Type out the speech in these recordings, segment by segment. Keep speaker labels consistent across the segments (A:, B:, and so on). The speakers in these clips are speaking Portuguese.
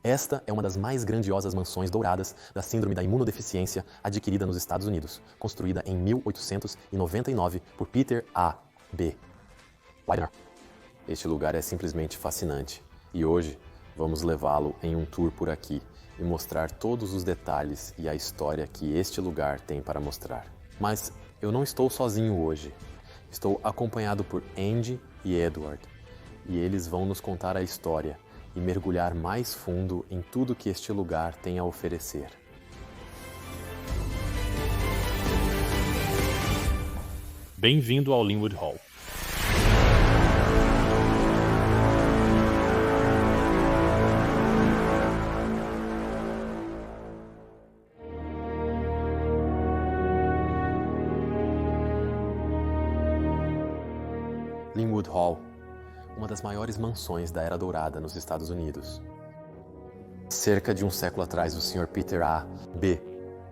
A: Esta é uma das mais grandiosas mansões douradas da síndrome da imunodeficiência adquirida nos Estados Unidos, construída em 1899 por Peter A. B. Widener. Este lugar é simplesmente fascinante e hoje vamos levá-lo em um tour por aqui e mostrar todos os detalhes e a história que este lugar tem para mostrar. Mas eu não estou sozinho hoje. Estou acompanhado por Andy e Edward e eles vão nos contar a história e mergulhar mais fundo em tudo que este lugar tem a oferecer.
B: Bem-vindo ao Linwood Hall.
A: Linwood Hall, uma das maiores mansões da Era Dourada nos Estados Unidos. Cerca de um século atrás, o Sr. Peter A. B.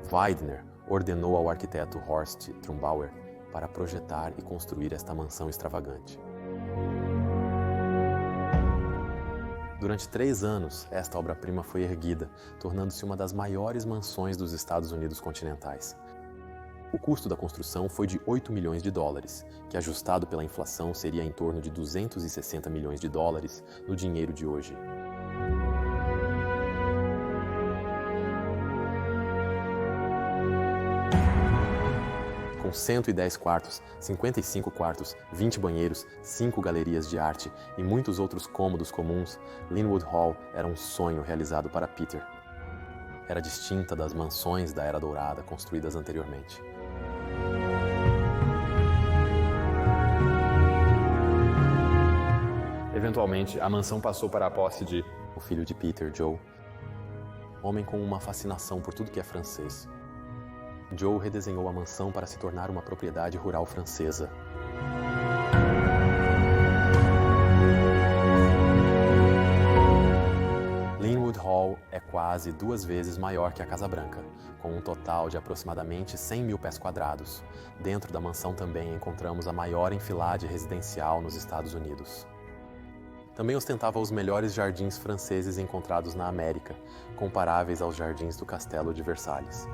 A: Widener ordenou ao arquiteto Horst Trumbauer para projetar e construir esta mansão extravagante. Durante 3 anos, esta obra-prima foi erguida, tornando-se uma das maiores mansões dos Estados Unidos continentais. O custo da construção foi de 8 milhões de dólares, que ajustado pela inflação seria em torno de 260 milhões de dólares no dinheiro de hoje. Com 110 quartos, 55 quartos, 20 banheiros, 5 galerias de arte e muitos outros cômodos comuns, Linwood Hall era um sonho realizado para Peter. Era distinta das mansões da Era Dourada construídas anteriormente. Eventualmente, a mansão passou para a posse de o filho de Peter, Joe, homem com uma fascinação por tudo que é francês. Joe redesenhou a mansão para se tornar uma propriedade rural francesa. Linwood Hall é quase 2 vezes maior que a Casa Branca, com um total de aproximadamente 100 mil pés quadrados. Dentro da mansão também encontramos a maior enfilade residencial nos Estados Unidos. Também ostentava os melhores jardins franceses encontrados na América, comparáveis aos jardins do Castelo de Versalhes.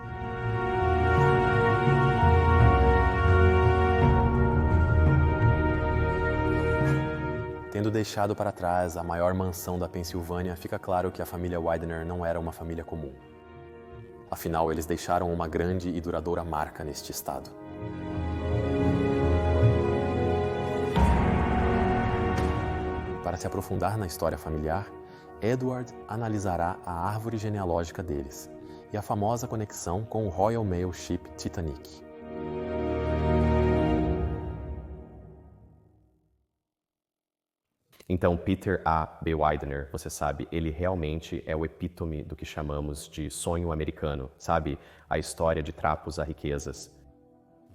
A: Tendo deixado para trás a maior mansão da Pensilvânia, fica claro que a família Widener não era uma família comum. Afinal, eles deixaram uma grande e duradoura marca neste estado. Para se aprofundar na história familiar, Edward analisará a árvore genealógica deles e a famosa conexão com o Royal Mail Ship Titanic.
C: Então, Peter A. B. Widener, você sabe, ele realmente é o epítome do que chamamos de sonho americano, sabe? A história de trapos a riquezas.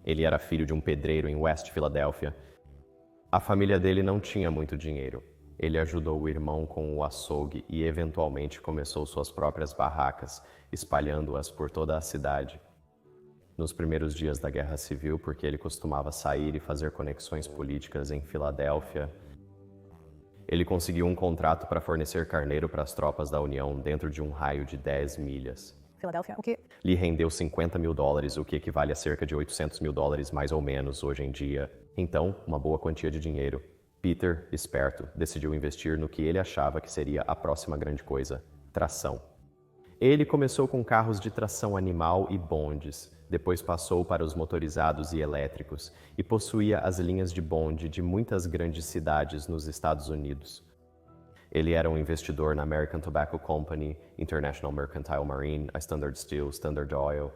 C: Ele era filho de um pedreiro em West Philadelphia. A família dele não tinha muito dinheiro. Ele ajudou o irmão com o açougue e eventualmente começou suas próprias barracas, espalhando-as por toda a cidade. Nos primeiros dias da Guerra Civil, porque ele costumava sair e fazer conexões políticas em Filadélfia, ele conseguiu um contrato para fornecer carneiro para as tropas da União dentro de um raio de 10 milhas.
D: Filadélfia, o que?
C: Lhe rendeu 50 mil dólares, o que equivale a cerca de 800 mil dólares mais ou menos hoje em dia. Então, uma boa quantia de dinheiro. Peter, esperto, decidiu investir no que ele achava que seria a próxima grande coisa: tração. Ele começou com carros de tração animal e bondes, depois passou para os motorizados e elétricos e possuía as linhas de bonde de muitas grandes cidades nos Estados Unidos. Ele era um investidor na American Tobacco Company, International Mercantile Marine, a Standard Steel, Standard Oil.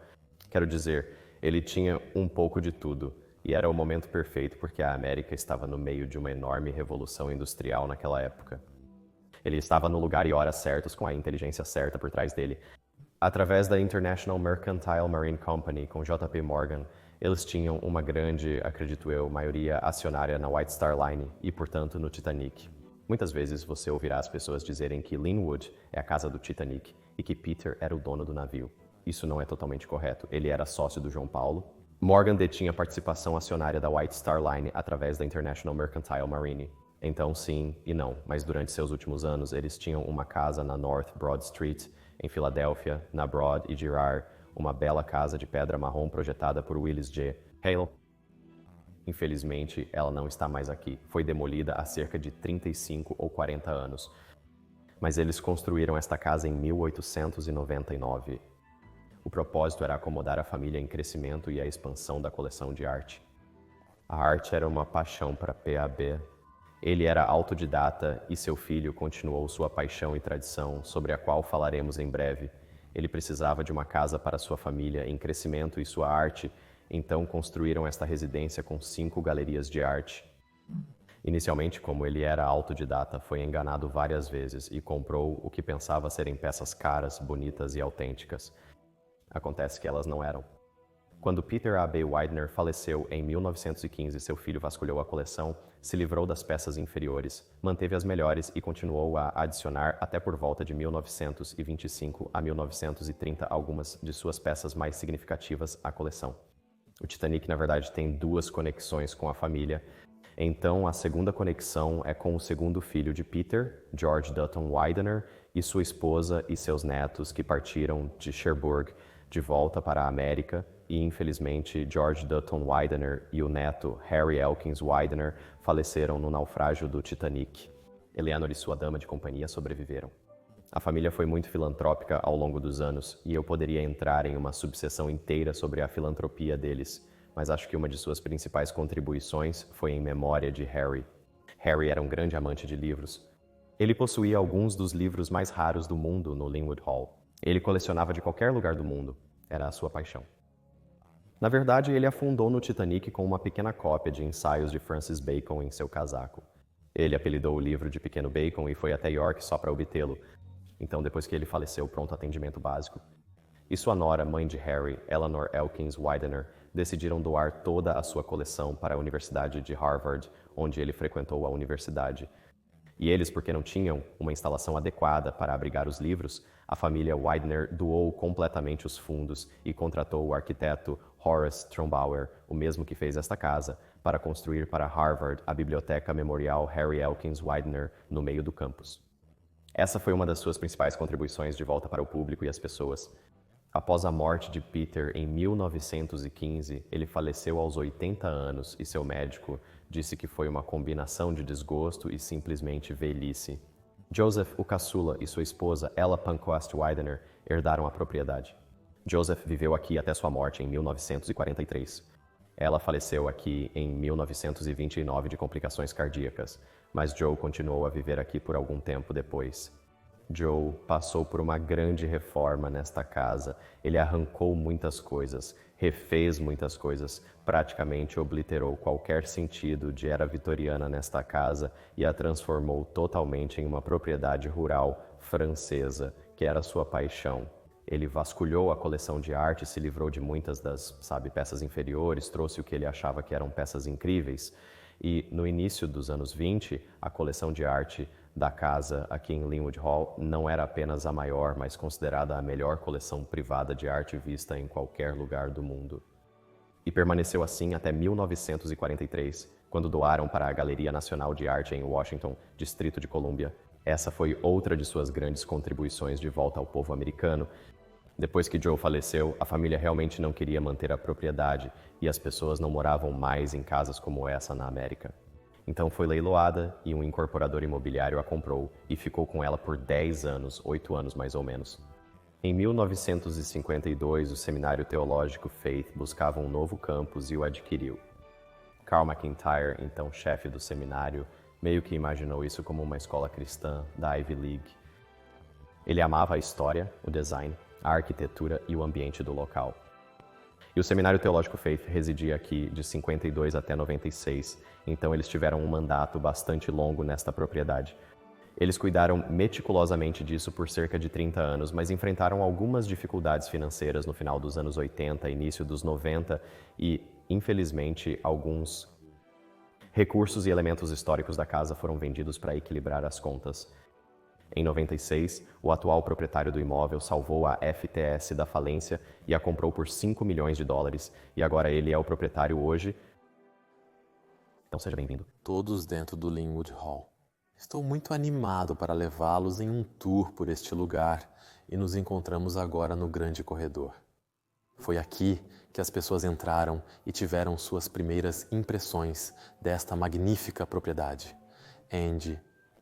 C: Quero dizer, ele tinha um pouco de tudo. E era o momento perfeito porque a América estava no meio de uma enorme revolução industrial naquela época. Ele estava no lugar e hora certos, com a inteligência certa por trás dele. Através da International Mercantile Marine Company, com JP Morgan, eles tinham uma grande, acredito eu, maioria acionária na White Star Line e, portanto, no Titanic. Muitas vezes você ouvirá as pessoas dizerem que Linwood é a casa do Titanic e que Peter era o dono do navio. Isso não é totalmente correto. Ele era sócio do João Paulo. Morgan detinha participação acionária da White Star Line através da International Mercantile Marine. Então sim e não, mas durante seus últimos anos eles tinham uma casa na North Broad Street, em Filadélfia, na Broad e Girard, uma bela casa de pedra marrom projetada por Willis J. Hale. Infelizmente, ela não está mais aqui. Foi demolida há cerca de 35 ou 40 anos. Mas eles construíram esta casa em 1899. O propósito era acomodar a família em crescimento e a expansão da coleção de arte. A arte era uma paixão para PAB. Ele era autodidata e seu filho continuou sua paixão e tradição, sobre a qual falaremos em breve. Ele precisava de uma casa para sua família em crescimento e sua arte, então construíram esta residência com 5 galerias de arte. Inicialmente, como ele era autodidata, foi enganado várias vezes e comprou o que pensava serem peças caras, bonitas e autênticas. Acontece que elas não eram. Quando Peter A. B. Widener faleceu em 1915, seu filho vasculhou a coleção, se livrou das peças inferiores, manteve as melhores e continuou a adicionar até por volta de 1925 a 1930 algumas de suas peças mais significativas à coleção. O Titanic, na verdade, tem 2 conexões com a família. Então, a segunda conexão é com o segundo filho de Peter, George Dutton Widener, e sua esposa e seus netos que partiram de Cherbourg de volta para a América. E, infelizmente, George Dutton Widener e o neto Harry Elkins Widener faleceram no naufrágio do Titanic. Eleanor e sua dama de companhia sobreviveram. A família foi muito filantrópica ao longo dos anos, e eu poderia entrar em uma subseção inteira sobre a filantropia deles, mas acho que uma de suas principais contribuições foi em memória de Harry. Harry era um grande amante de livros. Ele possuía alguns dos livros mais raros do mundo no Linwood Hall. Ele colecionava de qualquer lugar do mundo. Era a sua paixão. Na verdade, ele afundou no Titanic com uma pequena cópia de ensaios de Francis Bacon em seu casaco. Ele apelidou o livro de Pequeno Bacon e foi até York só para obtê-lo. Então, depois que ele faleceu, pronto atendimento básico. E sua nora, mãe de Harry, Eleanor Elkins Widener, decidiram doar toda a sua coleção para a Universidade de Harvard, onde ele frequentou a universidade. E eles, porque não tinham uma instalação adequada para abrigar os livros, a família Widener doou completamente os fundos e contratou o arquiteto Horace Trombauer, o mesmo que fez esta casa, para construir para Harvard a Biblioteca Memorial Harry Elkins Widener no meio do campus. Essa foi uma das suas principais contribuições de volta para o público e as pessoas. Após a morte de Peter em 1915, ele faleceu aos 80 anos e seu médico disse que foi uma combinação de desgosto e simplesmente velhice. Joseph, o caçula, e sua esposa, Ella Pankhurst Widener, herdaram a propriedade. Joseph viveu aqui até sua morte em 1943. Ela faleceu aqui em 1929 de complicações cardíacas, mas Joe continuou a viver aqui por algum tempo depois. Joe passou por uma grande reforma nesta casa. Ele arrancou muitas coisas, refez muitas coisas, praticamente obliterou qualquer sentido de era vitoriana nesta casa e a transformou totalmente em uma propriedade rural francesa, que era sua paixão. Ele vasculhou a coleção de arte, se livrou de muitas das, peças inferiores, trouxe o que ele achava que eram peças incríveis. E no início dos anos 20, a coleção de arte da casa aqui em Linwood Hall não era apenas a maior, mas considerada a melhor coleção privada de arte vista em qualquer lugar do mundo. E permaneceu assim até 1943, quando doaram para a Galeria Nacional de Arte em Washington, Distrito de Colômbia. Essa foi outra de suas grandes contribuições de volta ao povo americano. Depois que Joe faleceu, a família realmente não queria manter a propriedade e as pessoas não moravam mais em casas como essa na América. Então foi leiloada e um incorporador imobiliário a comprou e ficou com ela por 10 anos, 8 anos mais ou menos. Em 1952, o Seminário Teológico Faith buscava um novo campus e o adquiriu. Carl McIntyre, então chefe do seminário, meio que imaginou isso como uma escola cristã da Ivy League. Ele amava a história, o design, a arquitetura e o ambiente do local. E o Seminário Teológico Faith residia aqui de 52 até 96, então eles tiveram um mandato bastante longo nesta propriedade. Eles cuidaram meticulosamente disso por cerca de 30 anos, mas enfrentaram algumas dificuldades financeiras no final dos anos 80, início dos 90 e, infelizmente, alguns recursos e elementos históricos da casa foram vendidos para equilibrar as contas. Em 96, o atual proprietário do imóvel salvou a FTS da falência e a comprou por $5 milhões, e agora ele é o proprietário hoje. Então seja bem-vindo.
A: Todos dentro do Linwood Hall. Estou muito animado para levá-los em um tour por este lugar e nos encontramos agora no grande corredor. Foi aqui que as pessoas entraram e tiveram suas primeiras impressões desta magnífica propriedade. Andy,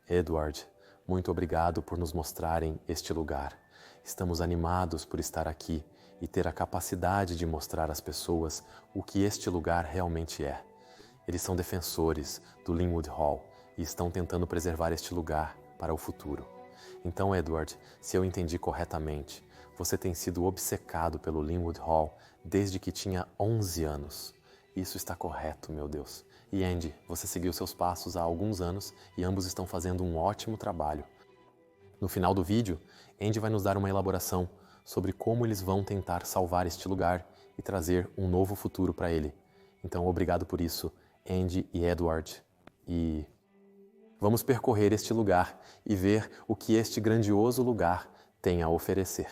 A: Edward, muito obrigado por nos mostrarem este lugar. Estamos animados por estar aqui e ter a capacidade de mostrar às pessoas o que este lugar realmente é. Eles são defensores do Linwood Hall e estão tentando preservar este lugar para o futuro. Então, Edward, se eu entendi corretamente, você tem sido obcecado pelo Linwood Hall desde que tinha 11 anos. Isso está correto, meu Deus. E Andy, você seguiu seus passos há alguns anos e ambos estão fazendo um ótimo trabalho. No final do vídeo, Andy vai nos dar uma elaboração sobre como eles vão tentar salvar este lugar e trazer um novo futuro para ele. Então, obrigado por isso, Andy e Edward. E vamos percorrer este lugar e ver o que este grandioso lugar tem a oferecer.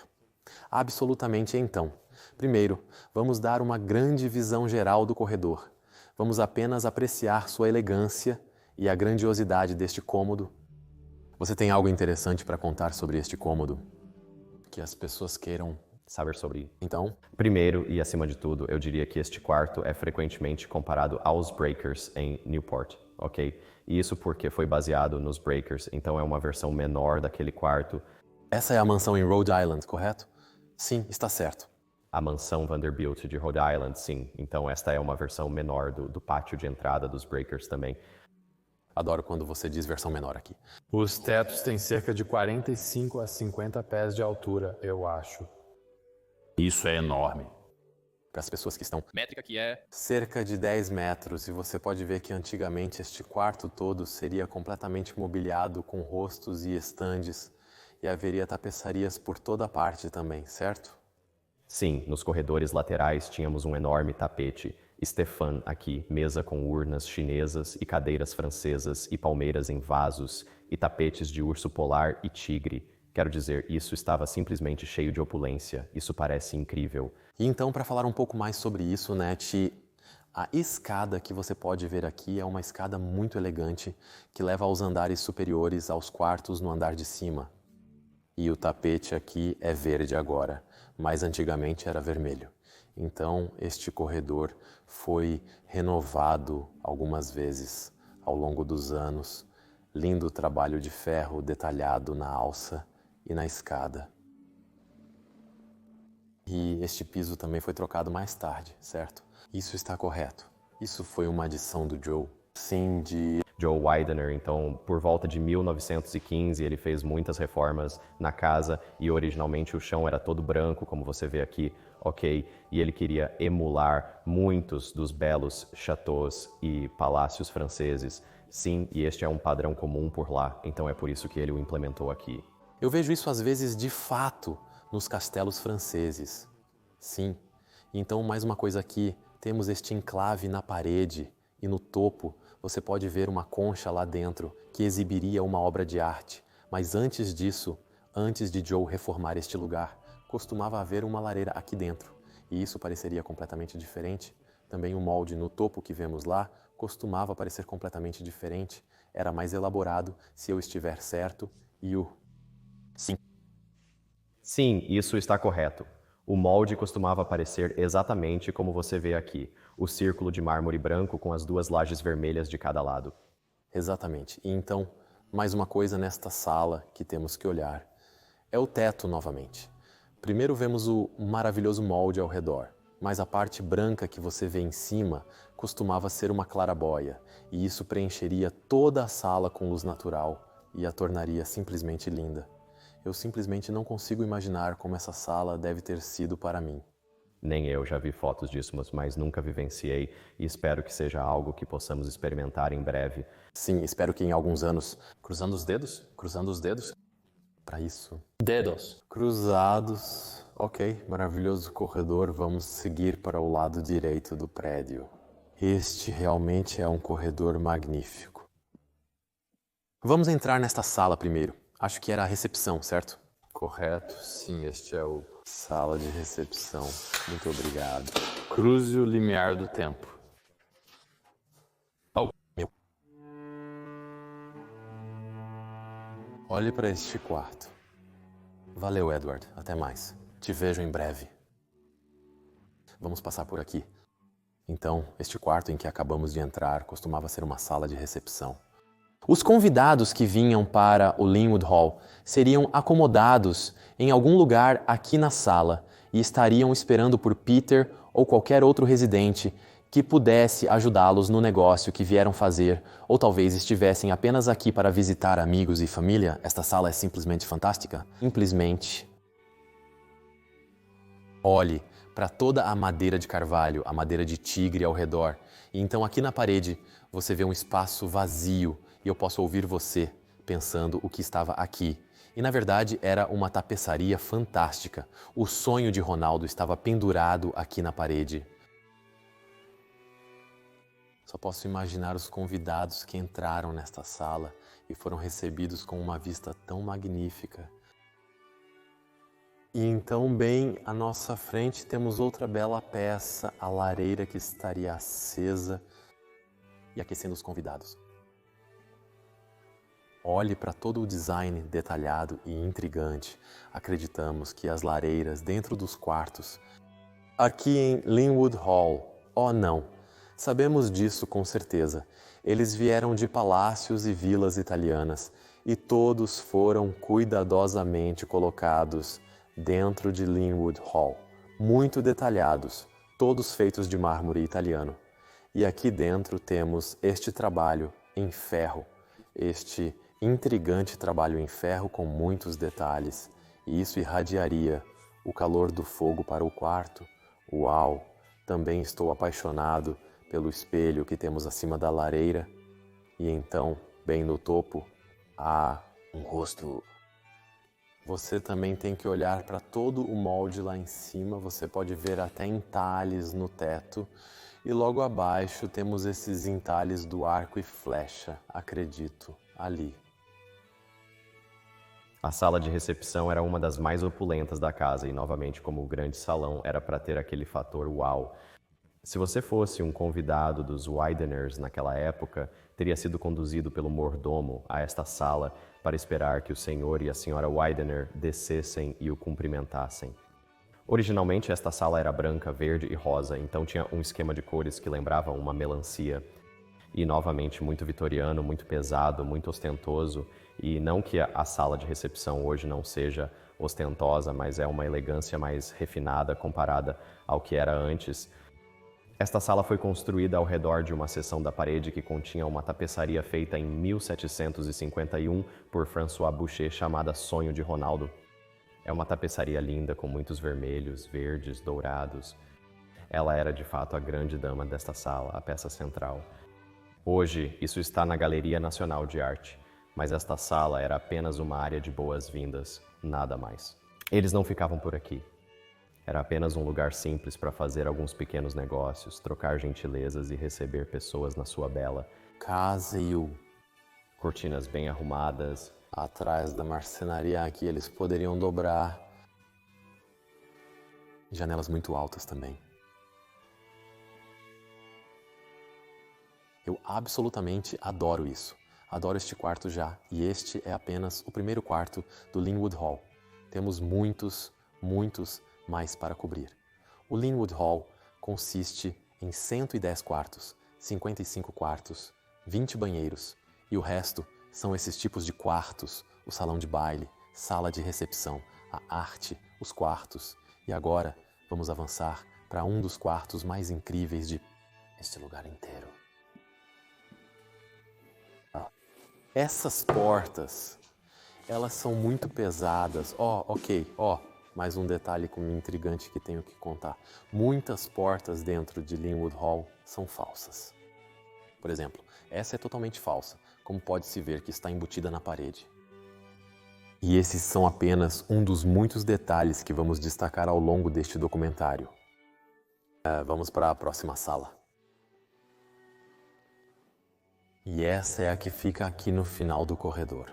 A: Absolutamente então. Primeiro, vamos dar uma grande visão geral do corredor. Vamos apenas apreciar sua elegância e a grandiosidade deste cômodo. Você tem algo interessante para contar sobre este cômodo? Que as pessoas queiram
C: Saber sobre.
A: Então?
C: Primeiro e acima de tudo, eu diria que este quarto é frequentemente comparado aos Breakers em Newport, ok? E isso porque foi baseado nos Breakers, então é uma versão menor daquele quarto.
A: Essa é a mansão em Rhode Island, correto? Sim, está certo.
C: A mansão Vanderbilt de Rhode Island, sim. Então esta é uma versão menor do pátio de entrada dos Breakers também.
A: Adoro quando você diz versão menor aqui.
D: Os tetos têm cerca de 45 a 50 pés de altura, eu acho.
B: Isso é enorme.
A: Para as pessoas que estão
B: Métrica que é
A: cerca de 10 metros, e você pode ver que antigamente este quarto todo seria completamente mobiliado com rostos e estandes, e haveria tapeçarias por toda parte também, certo?
C: Sim, nos corredores laterais tínhamos um enorme tapete. Stefan aqui, mesa com urnas chinesas e cadeiras francesas e palmeiras em vasos e tapetes de urso polar e tigre. Quero dizer, isso estava simplesmente cheio de opulência. Isso parece incrível.
A: E então, para falar um pouco mais sobre isso, Net, a escada que você pode ver aqui é uma escada muito elegante que leva aos andares superiores, aos quartos no andar de cima. E o tapete aqui é verde agora, mas antigamente era vermelho. Então, este corredor foi renovado algumas vezes ao longo dos anos. Lindo trabalho de ferro detalhado na alça e na escada. E este piso também foi trocado mais tarde, certo? Isso está correto. Isso foi uma adição do Joe. Sim, de
C: Joe Widener, então, por volta de 1915, ele fez muitas reformas na casa e originalmente o chão era todo branco, como você vê aqui, ok? E ele queria emular muitos dos belos chateaus e palácios franceses. Sim, e este é um padrão comum por lá, então é por isso que ele o implementou aqui.
A: Eu vejo isso às vezes de fato nos castelos franceses. Sim. Então, mais uma coisa aqui, temos este enclave na parede e no topo você pode ver uma concha lá dentro que exibiria uma obra de arte. Mas antes disso, antes de Joe reformar este lugar, costumava haver uma lareira aqui dentro. E isso pareceria completamente diferente. Também o molde no topo que vemos lá costumava parecer completamente diferente. Era mais elaborado, se eu estiver certo, e o... Sim.
C: Sim, isso está correto. O molde costumava aparecer exatamente como você vê aqui, o círculo de mármore branco com as duas lajes vermelhas de cada lado.
A: Exatamente. E então, mais uma coisa nesta sala que temos que olhar. É o teto novamente. Primeiro vemos o maravilhoso molde ao redor, mas a parte branca que você vê em cima costumava ser uma claraboia, e isso preencheria toda a sala com luz natural e a tornaria simplesmente linda. Eu simplesmente não consigo imaginar como essa sala deve ter sido para mim.
C: Nem eu já vi fotos disso, mas nunca vivenciei e espero que seja algo que possamos experimentar em breve.
A: Sim, espero que em alguns anos... Cruzando os dedos? Cruzando os dedos? Para isso.
D: Dedos.
A: Cruzados. Ok, maravilhoso corredor. Vamos seguir para o lado direito do prédio. Este realmente é um corredor magnífico. Vamos entrar nesta sala primeiro. Acho que era a recepção, certo?
D: Correto, sim, este é o
A: Sala de recepção. Muito obrigado.
D: cruze o limiar do tempo.
A: Olhe para este quarto. Valeu, Edward. Até mais. Te vejo em breve. Vamos passar por aqui. Então, este quarto em que acabamos de entrar costumava ser uma sala de recepção. Os convidados que vinham para o Linwood Hall seriam acomodados em algum lugar aqui na sala e estariam esperando por Peter ou qualquer outro residente que pudesse ajudá-los no negócio que vieram fazer, ou talvez estivessem apenas aqui para visitar amigos e família. Esta sala é simplesmente fantástica. Simplesmente olhe para toda a madeira de carvalho, a madeira de tigre ao redor. E então aqui na parede você vê um espaço vazio e eu posso ouvir você pensando o que estava aqui. E na verdade era uma tapeçaria fantástica. O sonho de Ronaldo estava pendurado aqui na parede. Só posso imaginar os convidados que entraram nesta sala e foram recebidos com uma vista tão magnífica. E então, bem à nossa frente, temos outra bela peça, a lareira que estaria acesa e aquecendo os convidados. Olhe para todo o design detalhado e intrigante. Acreditamos que as lareiras dentro dos quartos, aqui em Linwood Hall, não, sabemos disso com certeza. Eles vieram de palácios e vilas italianas e todos foram cuidadosamente colocados dentro de Linwood Hall, muito detalhados, todos feitos de mármore italiano. E aqui dentro temos este trabalho em ferro, este intrigante trabalho em ferro com muitos detalhes, e isso irradiaria o calor do fogo para o quarto. Uau! Também estou apaixonado pelo espelho que temos acima da lareira, e então, bem no topo, há um rosto. Você também tem que olhar para todo o molde lá em cima, você pode ver até entalhes no teto, e logo abaixo temos esses entalhes do arco e flecha, acredito, ali.
C: A sala de recepção era uma das mais opulentas da casa e, novamente, como o grande salão, era para ter aquele fator uau. Se você fosse um convidado dos Wideners naquela época, teria sido conduzido pelo mordomo a esta sala para esperar que o senhor e a senhora Widener descessem e o cumprimentassem. Originalmente, esta sala era branca, verde e rosa, então tinha um esquema de cores que lembrava uma melancia. E, novamente, muito vitoriano, muito pesado, muito ostentoso. E não que a sala de recepção hoje não seja ostentosa, mas é uma elegância mais refinada comparada ao que era antes. Esta sala foi construída ao redor de uma seção da parede que continha uma tapeçaria feita em 1751 por François Boucher chamada Sonho de Ronaldo. É uma tapeçaria linda com muitos vermelhos, verdes, dourados. Ela era de fato a grande dama desta sala, a peça central. Hoje, isso está na Galeria Nacional de Arte, mas esta sala era apenas uma área de boas-vindas, nada mais. Eles não ficavam por aqui. Era apenas um lugar simples para fazer alguns pequenos negócios, trocar gentilezas e receber pessoas na sua bela
A: casa e
C: cortinas bem arrumadas.
A: Atrás da marcenaria aqui eles poderiam dobrar. Janelas muito altas também. Eu absolutamente adoro isso. Adoro este quarto já, e este é apenas o primeiro quarto do Linwood Hall. Temos muitos mais para cobrir. O Linwood Hall consiste em 110 quartos, 55 quartos, 20 banheiros, e o resto são esses tipos de quartos: o salão de baile, sala de recepção, a arte, os quartos. E agora vamos avançar para um dos quartos mais incríveis de este lugar inteiro. Essas portas, elas são muito pesadas. Mais um detalhe intrigante que tenho que contar. Muitas portas dentro de Linwood Hall são falsas. Por exemplo, essa é totalmente falsa, como pode-se ver que está embutida na parede. E esses são apenas um dos muitos detalhes que vamos destacar ao longo deste documentário. Vamos para a próxima sala. E essa é a que fica aqui no final do corredor.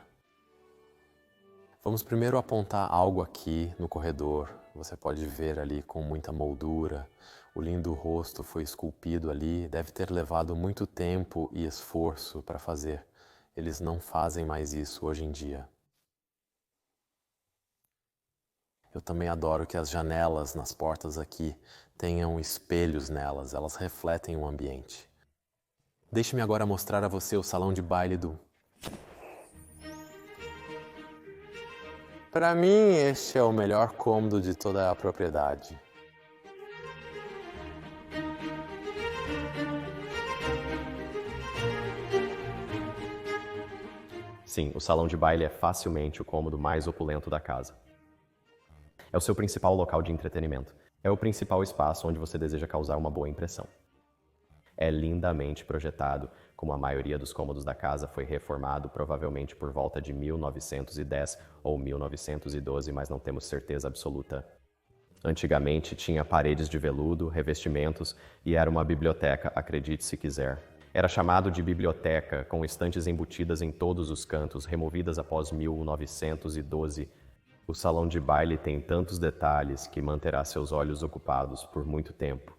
A: Vamos primeiro apontar algo aqui no corredor. Você pode ver ali com muita moldura. O lindo rosto foi esculpido ali. Deve ter levado muito tempo e esforço para fazer. Eles não fazem mais isso hoje em dia. Eu também adoro que as janelas nas portas aqui tenham espelhos nelas, elas refletem o ambiente. Deixe-me agora mostrar a você o salão de baile do... Para mim, este é o melhor cômodo de toda a propriedade.
C: Sim, o salão de baile é facilmente o cômodo mais opulento da casa. É o seu principal local de entretenimento. É o principal espaço onde você deseja causar uma boa impressão. É lindamente projetado, como a maioria dos cômodos da casa foi reformado provavelmente por volta de 1910 ou 1912, mas não temos certeza absoluta. Antigamente tinha paredes de veludo, revestimentos e era uma biblioteca, acredite se quiser. Era chamado de biblioteca, com estantes embutidas em todos os cantos, removidas após 1912. O salão de baile tem tantos detalhes que manterá seus olhos ocupados por muito tempo.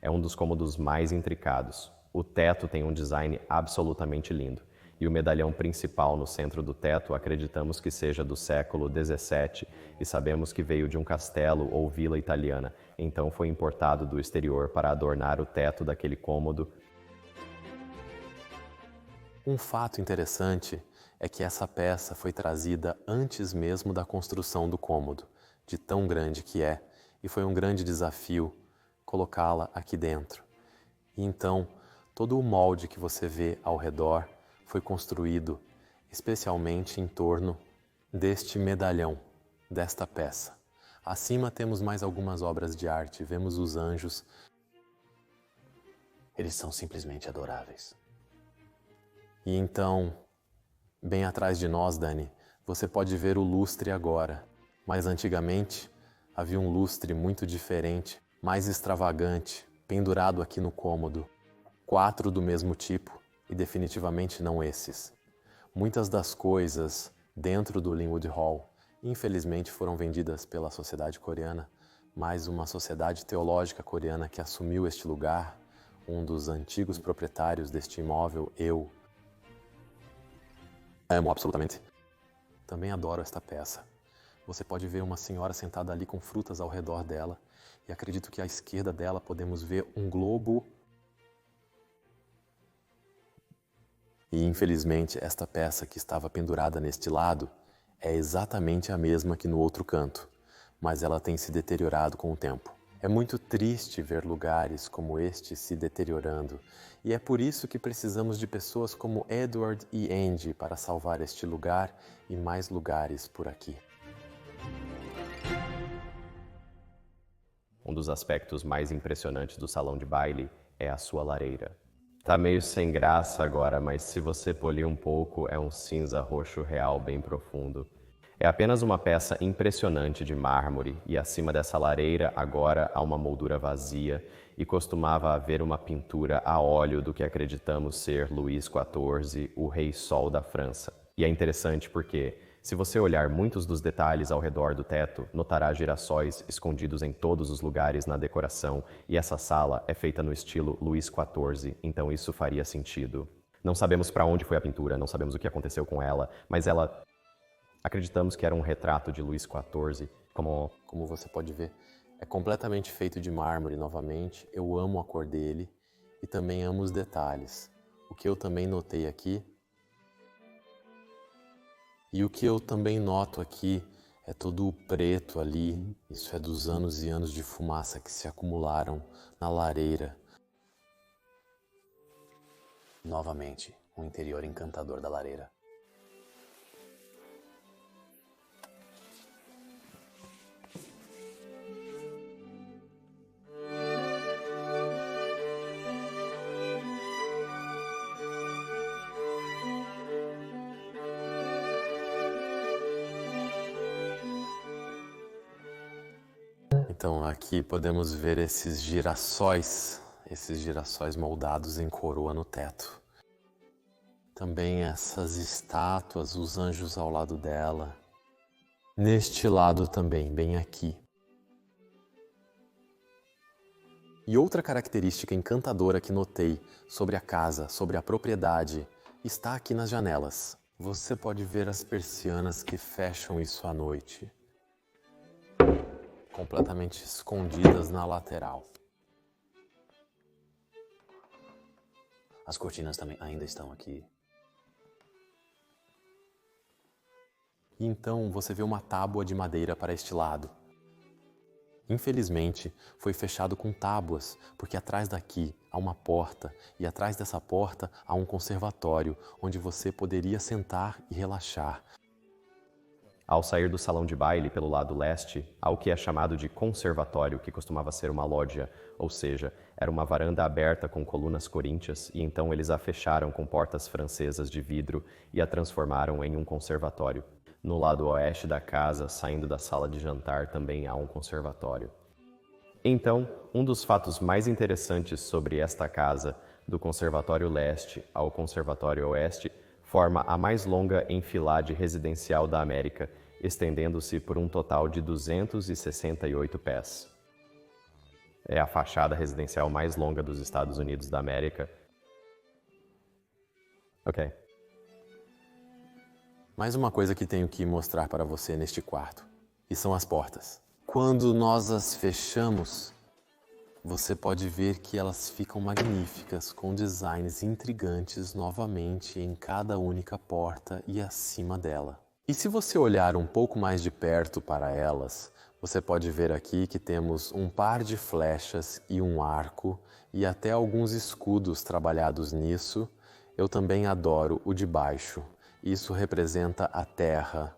C: É um dos cômodos mais intricados. O teto tem um design absolutamente lindo. E o medalhão principal no centro do teto acreditamos que seja do século XVII e sabemos que veio de um castelo ou vila italiana, então foi importado do exterior para adornar o teto daquele cômodo.
A: Um fato interessante é que essa peça foi trazida antes mesmo da construção do cômodo, de tão grande que é, e foi um grande desafio colocá-la aqui dentro. E então, todo o molde que você vê ao redor foi construído especialmente em torno deste medalhão, desta peça. Acima temos mais algumas obras de arte, vemos os anjos. Eles são simplesmente adoráveis. E então, bem atrás de nós, Dani, você pode ver o lustre agora, mas antigamente havia um lustre muito diferente, mais extravagante, pendurado aqui no cômodo. 4 do mesmo tipo, e definitivamente não esses. Muitas das coisas dentro do Linwood Hall, infelizmente, foram vendidas pela sociedade coreana, mas uma sociedade teológica coreana que assumiu este lugar, um dos antigos proprietários deste imóvel, eu amo absolutamente. Também adoro esta peça. Você pode ver uma senhora sentada ali com frutas ao redor dela, e acredito que à esquerda dela podemos ver um globo. E infelizmente esta peça que estava pendurada neste lado é exatamente a mesma que no outro canto, mas ela tem se deteriorado com o tempo. É muito triste ver lugares como este se deteriorando, e é por isso que precisamos de pessoas como Edward e Andy para salvar este lugar e mais lugares por aqui.
C: Um dos aspectos mais impressionantes do salão de baile é a sua lareira. Tá meio sem graça agora, mas se você polir um pouco, é um cinza roxo real bem profundo. É apenas uma peça impressionante de mármore e acima dessa lareira agora há uma moldura vazia e costumava haver uma pintura a óleo do que acreditamos ser Luís XIV, o Rei Sol da França. E é interessante porque, se você olhar muitos dos detalhes ao redor do teto, notará girassóis escondidos em todos os lugares na decoração e essa sala é feita no estilo Luís XIV, então isso faria sentido. Não sabemos para onde foi a pintura, não sabemos o que aconteceu com ela, mas ela... Acreditamos que era um retrato de Luís XIV,
A: Como você pode ver, é completamente feito de mármore novamente. Eu amo a cor dele e também amo os detalhes. O que eu também notei aqui, e o que eu também noto aqui é todo o preto ali. Isso é dos anos e anos de fumaça que se acumularam na lareira. Novamente, um interior encantador da lareira. Então aqui podemos ver esses girassóis moldados em coroa no teto. Também essas estátuas, os anjos ao lado dela. Neste lado também, bem aqui. E outra característica encantadora que notei sobre a casa, sobre a propriedade, está aqui nas janelas. Você pode ver as persianas que fecham isso à noite. completamente escondidas na lateral.
E: As cortinas também ainda estão aqui.
A: E então você vê uma tábua de madeira para este lado. Infelizmente, foi fechado com tábuas, porque atrás daqui há uma porta e atrás dessa porta há um conservatório onde você poderia sentar e relaxar.
C: Ao sair do salão de baile pelo lado leste, há o que é chamado de conservatório, que costumava ser uma lógia, ou seja, era uma varanda aberta com colunas coríntias, e então eles a fecharam com portas francesas de vidro e a transformaram em um conservatório. No lado oeste da casa, saindo da sala de jantar, também há um conservatório. Então, um dos fatos mais interessantes sobre esta casa, do Conservatório Leste ao Conservatório Oeste, forma a mais longa enfilade residencial da América, estendendo-se por um total de 268 pés. É a fachada residencial mais longa dos Estados Unidos da América. Ok.
A: Mais uma coisa que tenho que mostrar para você neste quarto, e são as portas. Quando nós as fechamos, você pode ver que elas ficam magníficas, com designs intrigantes novamente em cada única porta e acima dela. E se você olhar um pouco mais de perto para elas, você pode ver aqui que temos um par de flechas e um arco e até alguns escudos trabalhados nisso. Eu também adoro o de baixo. Isso representa a terra.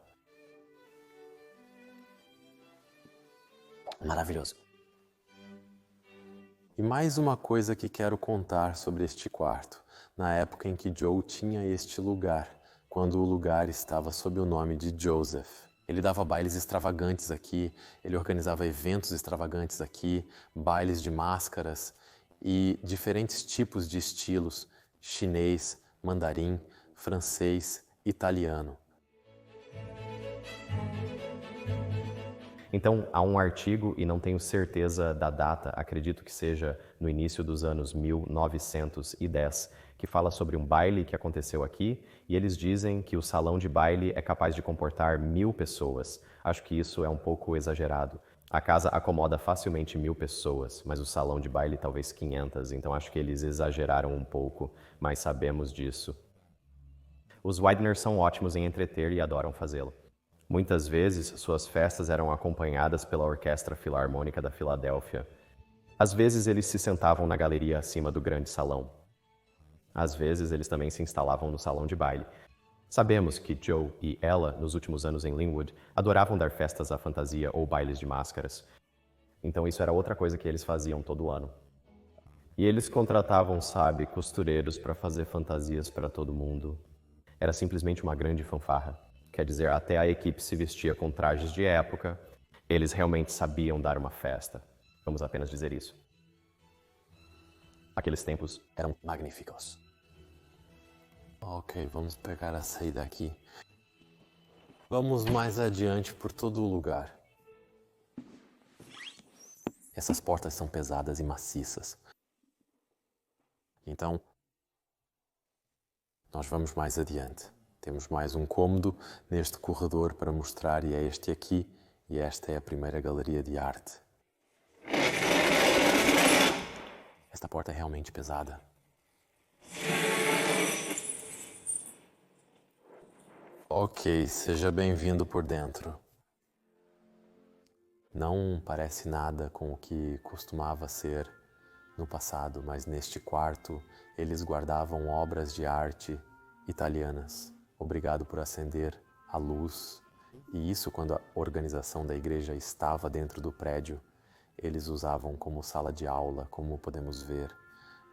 E: Maravilhoso.
A: E mais uma coisa que quero contar sobre este quarto, na época em que Joe tinha este lugar, quando o lugar estava sob o nome de Joseph. Ele dava bailes extravagantes aqui, ele organizava eventos extravagantes aqui, bailes de máscaras e diferentes tipos de estilos, chinês, mandarim, francês, italiano.
C: Então, há um artigo, e não tenho certeza da data, acredito que seja no início dos anos 1910, que fala sobre um baile que aconteceu aqui, e eles dizem que o salão de baile é capaz de comportar 1000 pessoas. Acho que isso é um pouco exagerado. A casa acomoda facilmente 1000 pessoas, mas o salão de baile talvez 500, então acho que eles exageraram um pouco, mas sabemos disso. Os Widener são ótimos em entreter e adoram fazê-lo. Muitas vezes, suas festas eram acompanhadas pela Orquestra Filarmônica da Filadélfia. Às vezes, eles se sentavam na galeria acima do grande salão. Às vezes, eles também se instalavam no salão de baile. Sabemos que Joe e ela, nos últimos anos em Linwood, adoravam dar festas à fantasia ou bailes de máscaras. Então isso era outra coisa que eles faziam todo ano. E eles contratavam, sabe, costureiros para fazer fantasias para todo mundo. Era simplesmente uma grande fanfarra. Quer dizer, até a equipe se vestia com trajes de época. Eles realmente sabiam dar uma festa. Vamos apenas dizer isso. Aqueles tempos eram magníficos.
A: Ok, vamos pegar a saída aqui. Vamos mais adiante por todo o lugar. Essas portas são pesadas e maciças. Então, nós vamos mais adiante. Temos mais um cômodo neste corredor para mostrar, e é este aqui, e esta é a primeira galeria de arte. Esta porta é realmente pesada. Ok, seja bem-vindo por dentro. Não parece nada com o que costumava ser no passado, mas neste quarto eles guardavam obras de arte italianas. Obrigado por acender a luz. E isso quando a organização da igreja estava dentro do prédio. Eles usavam como sala de aula, como podemos ver.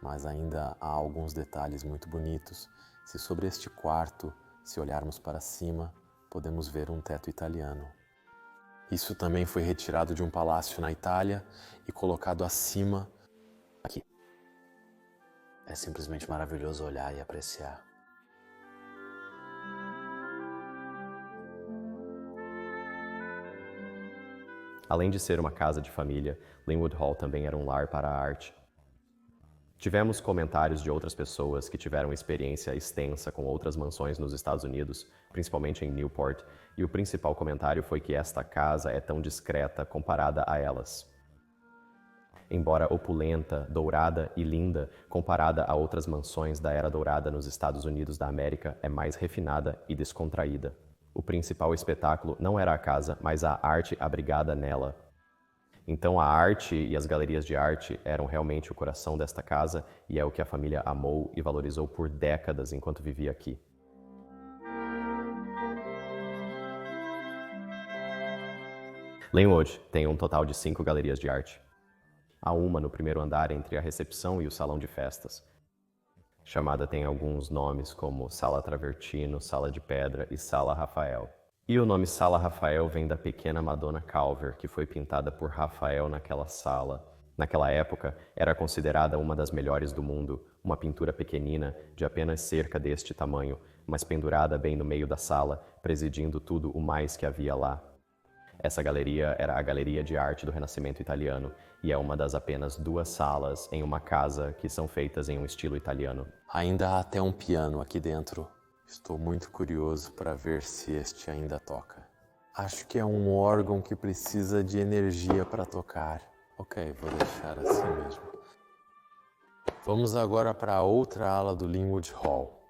A: Mas ainda há alguns detalhes muito bonitos. Se sobre este quarto, se olharmos para cima, podemos ver um teto italiano. Isso também foi retirado de um palácio na Itália e colocado acima aqui.
E: É simplesmente maravilhoso olhar e apreciar.
C: Além de ser uma casa de família, Linwood Hall também era um lar para a arte. Tivemos comentários de outras pessoas que tiveram experiência extensa com outras mansões nos Estados Unidos, principalmente em Newport, e o principal comentário foi que esta casa é tão discreta comparada a elas. Embora opulenta, dourada e linda, comparada a outras mansões da Era Dourada nos Estados Unidos da América, é mais refinada e descontraída. O principal espetáculo não era a casa, mas a arte abrigada nela. Então a arte e as galerias de arte eram realmente o coração desta casa e é o que a família amou e valorizou por décadas enquanto vivia aqui. Linwood tem um total de 5 galerias de arte. Há uma no primeiro andar entre a recepção e o salão de festas. Chamada tem alguns nomes como Sala Travertino, Sala de Pedra e Sala Rafael. E o nome Sala Rafael vem da pequena Madonna Calver, que foi pintada por Rafael naquela sala. Naquela época, era considerada uma das melhores do mundo, uma pintura pequenina, de apenas cerca deste tamanho, mas pendurada bem no meio da sala, presidindo tudo o mais que havia lá. Essa galeria era a Galeria de Arte do Renascimento Italiano e é uma das apenas 2 salas em uma casa que são feitas em um estilo italiano.
A: Ainda há até um piano aqui dentro. Estou muito curioso para ver se este ainda toca. Acho que é um órgão que precisa de energia para tocar. Ok, vou deixar assim mesmo. Vamos agora para a outra ala do Linwood Hall.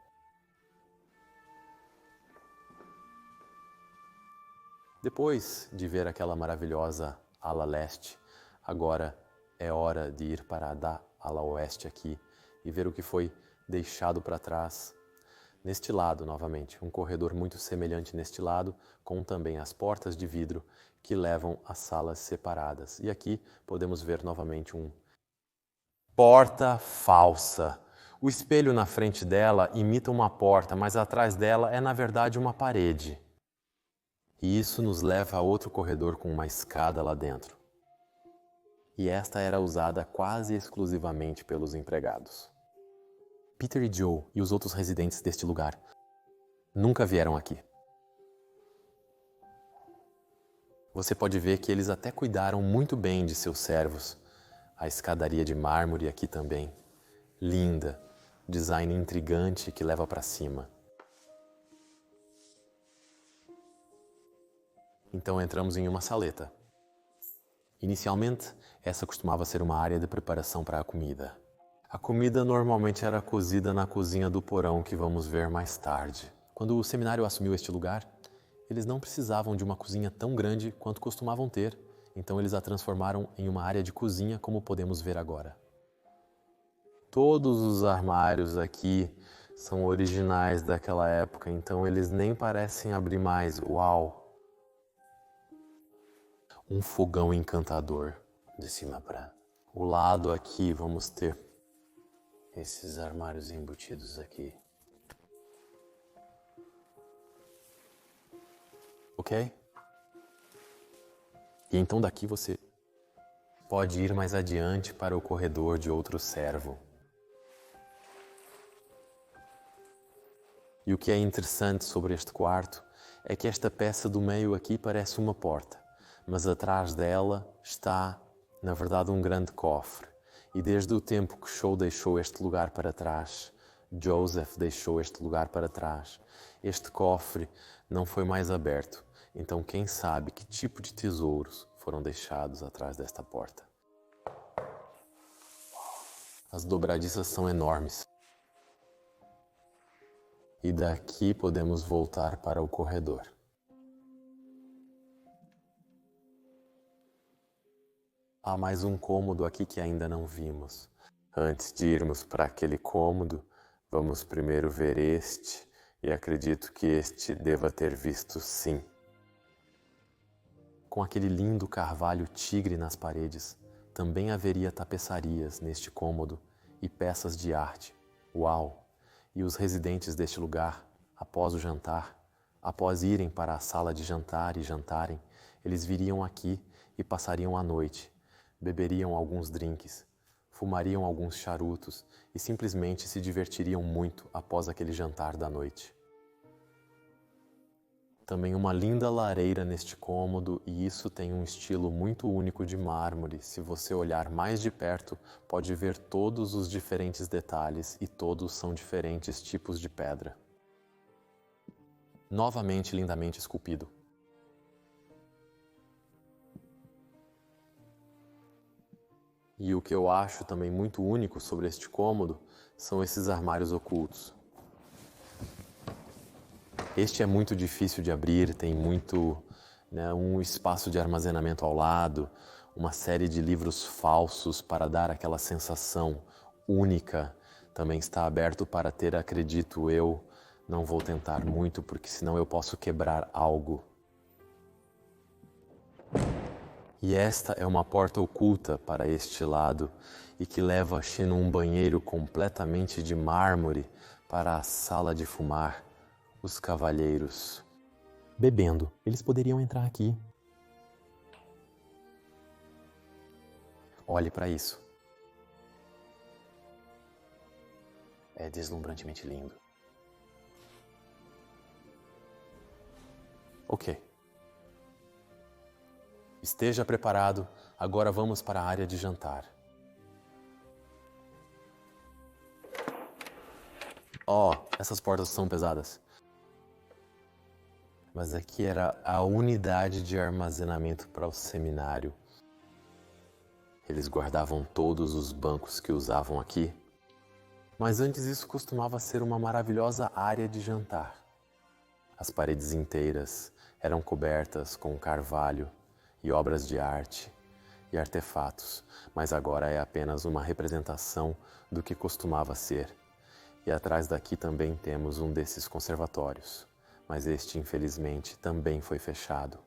A: Depois de ver aquela maravilhosa ala leste, agora é hora de ir para a ala oeste aqui e ver o que foi deixado para trás. Neste lado, novamente, um corredor muito semelhante neste lado, com também as portas de vidro que levam a salas separadas. E aqui podemos ver novamente um porta falsa. O espelho na frente dela imita uma porta, mas atrás dela é na verdade uma parede. E isso nos leva a outro corredor com uma escada lá dentro. E esta era usada quase exclusivamente pelos empregados. Peter e Joe e os outros residentes deste lugar nunca vieram aqui. Você pode ver que eles até cuidaram muito bem de seus servos. A escadaria de mármore aqui também. Linda, design intrigante que leva para cima. Então entramos em uma saleta. Inicialmente, essa costumava ser uma área de preparação para a comida. A comida normalmente era cozida na cozinha do porão, que vamos ver mais tarde. Quando o seminário assumiu este lugar, eles não precisavam de uma cozinha tão grande quanto costumavam ter, então eles a transformaram em uma área de cozinha, como podemos ver agora. Todos os armários aqui são originais daquela época, então eles nem parecem abrir mais. Uau! Um fogão encantador.
E: De cima para
A: O lado aqui vamos ter
E: esses armários embutidos aqui.
A: ok? E então daqui você pode ir mais adiante para o corredor de outro servo. E o que é interessante sobre este quarto é que esta peça do meio aqui parece uma porta, mas atrás dela está, na verdade, um grande cofre. E desde o tempo que Shaw deixou este lugar para trás, Joseph deixou este lugar para trás, este cofre não foi mais aberto. Então quem sabe que tipo de tesouros foram deixados atrás desta porta. As dobradiças são enormes. E daqui podemos voltar para o corredor. Há mais um cômodo aqui que ainda não vimos. Antes de irmos para aquele cômodo, vamos primeiro ver este, e acredito que este deva ter visto sim. Com aquele lindo carvalho tigre nas paredes, também haveria tapeçarias neste cômodo e peças de arte. Uau! E os residentes deste lugar, após o jantar, após irem para a sala de jantar e jantarem, eles viriam aqui e passariam a noite. Beberiam alguns drinks, fumariam alguns charutos e simplesmente se divertiriam muito após aquele jantar da noite. Também uma linda lareira neste cômodo, e isso tem um estilo muito único de mármore. Se você olhar mais de perto, pode ver todos os diferentes detalhes e todos são diferentes tipos de pedra. Novamente lindamente esculpido. E o que eu acho também muito único sobre este cômodo são esses armários ocultos. Este é muito difícil de abrir, tem um espaço de armazenamento ao lado, uma série de livros falsos para dar aquela sensação única. Também está aberto para ter, acredito eu, não vou tentar muito porque senão eu posso quebrar algo. E esta é uma porta oculta para este lado e que leva num banheiro completamente de mármore para a sala de fumar. Os cavalheiros bebendo. Eles poderiam entrar aqui. Olhe para isso.
E: É deslumbrantemente lindo.
A: Ok. Esteja preparado, agora vamos para a área de jantar. Essas portas são pesadas. Mas aqui era a unidade de armazenamento para o seminário. Eles guardavam todos os bancos que usavam aqui. Mas antes isso costumava ser uma maravilhosa área de jantar. As paredes inteiras eram cobertas com carvalho e obras de arte e artefatos, mas agora é apenas uma representação do que costumava ser. E atrás daqui também temos um desses conservatórios, mas este infelizmente também foi fechado.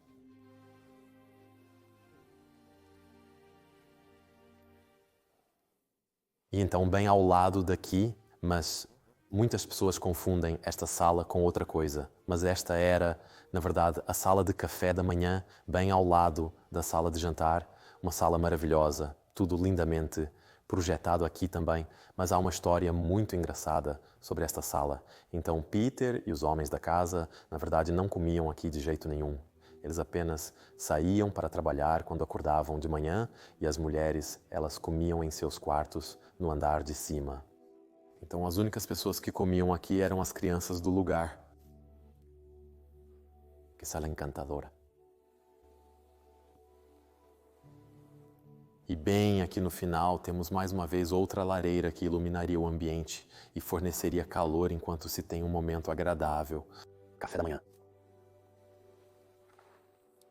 A: E então bem ao lado daqui, mas muitas pessoas confundem esta sala com outra coisa, mas esta era, na verdade, a sala de café da manhã, bem ao lado da sala de jantar, uma sala maravilhosa, tudo lindamente projetado aqui também, mas há uma história muito engraçada sobre esta sala. Então Peter e os homens da casa, na verdade, não comiam aqui de jeito nenhum. Eles apenas saíam para trabalhar quando acordavam de manhã e as mulheres, elas comiam em seus quartos no andar de cima. Então as únicas pessoas que comiam aqui eram as crianças do lugar. Que sala encantadora. E bem aqui no final temos mais uma vez outra lareira que iluminaria o ambiente e forneceria calor enquanto se tem um momento agradável. Café da manhã.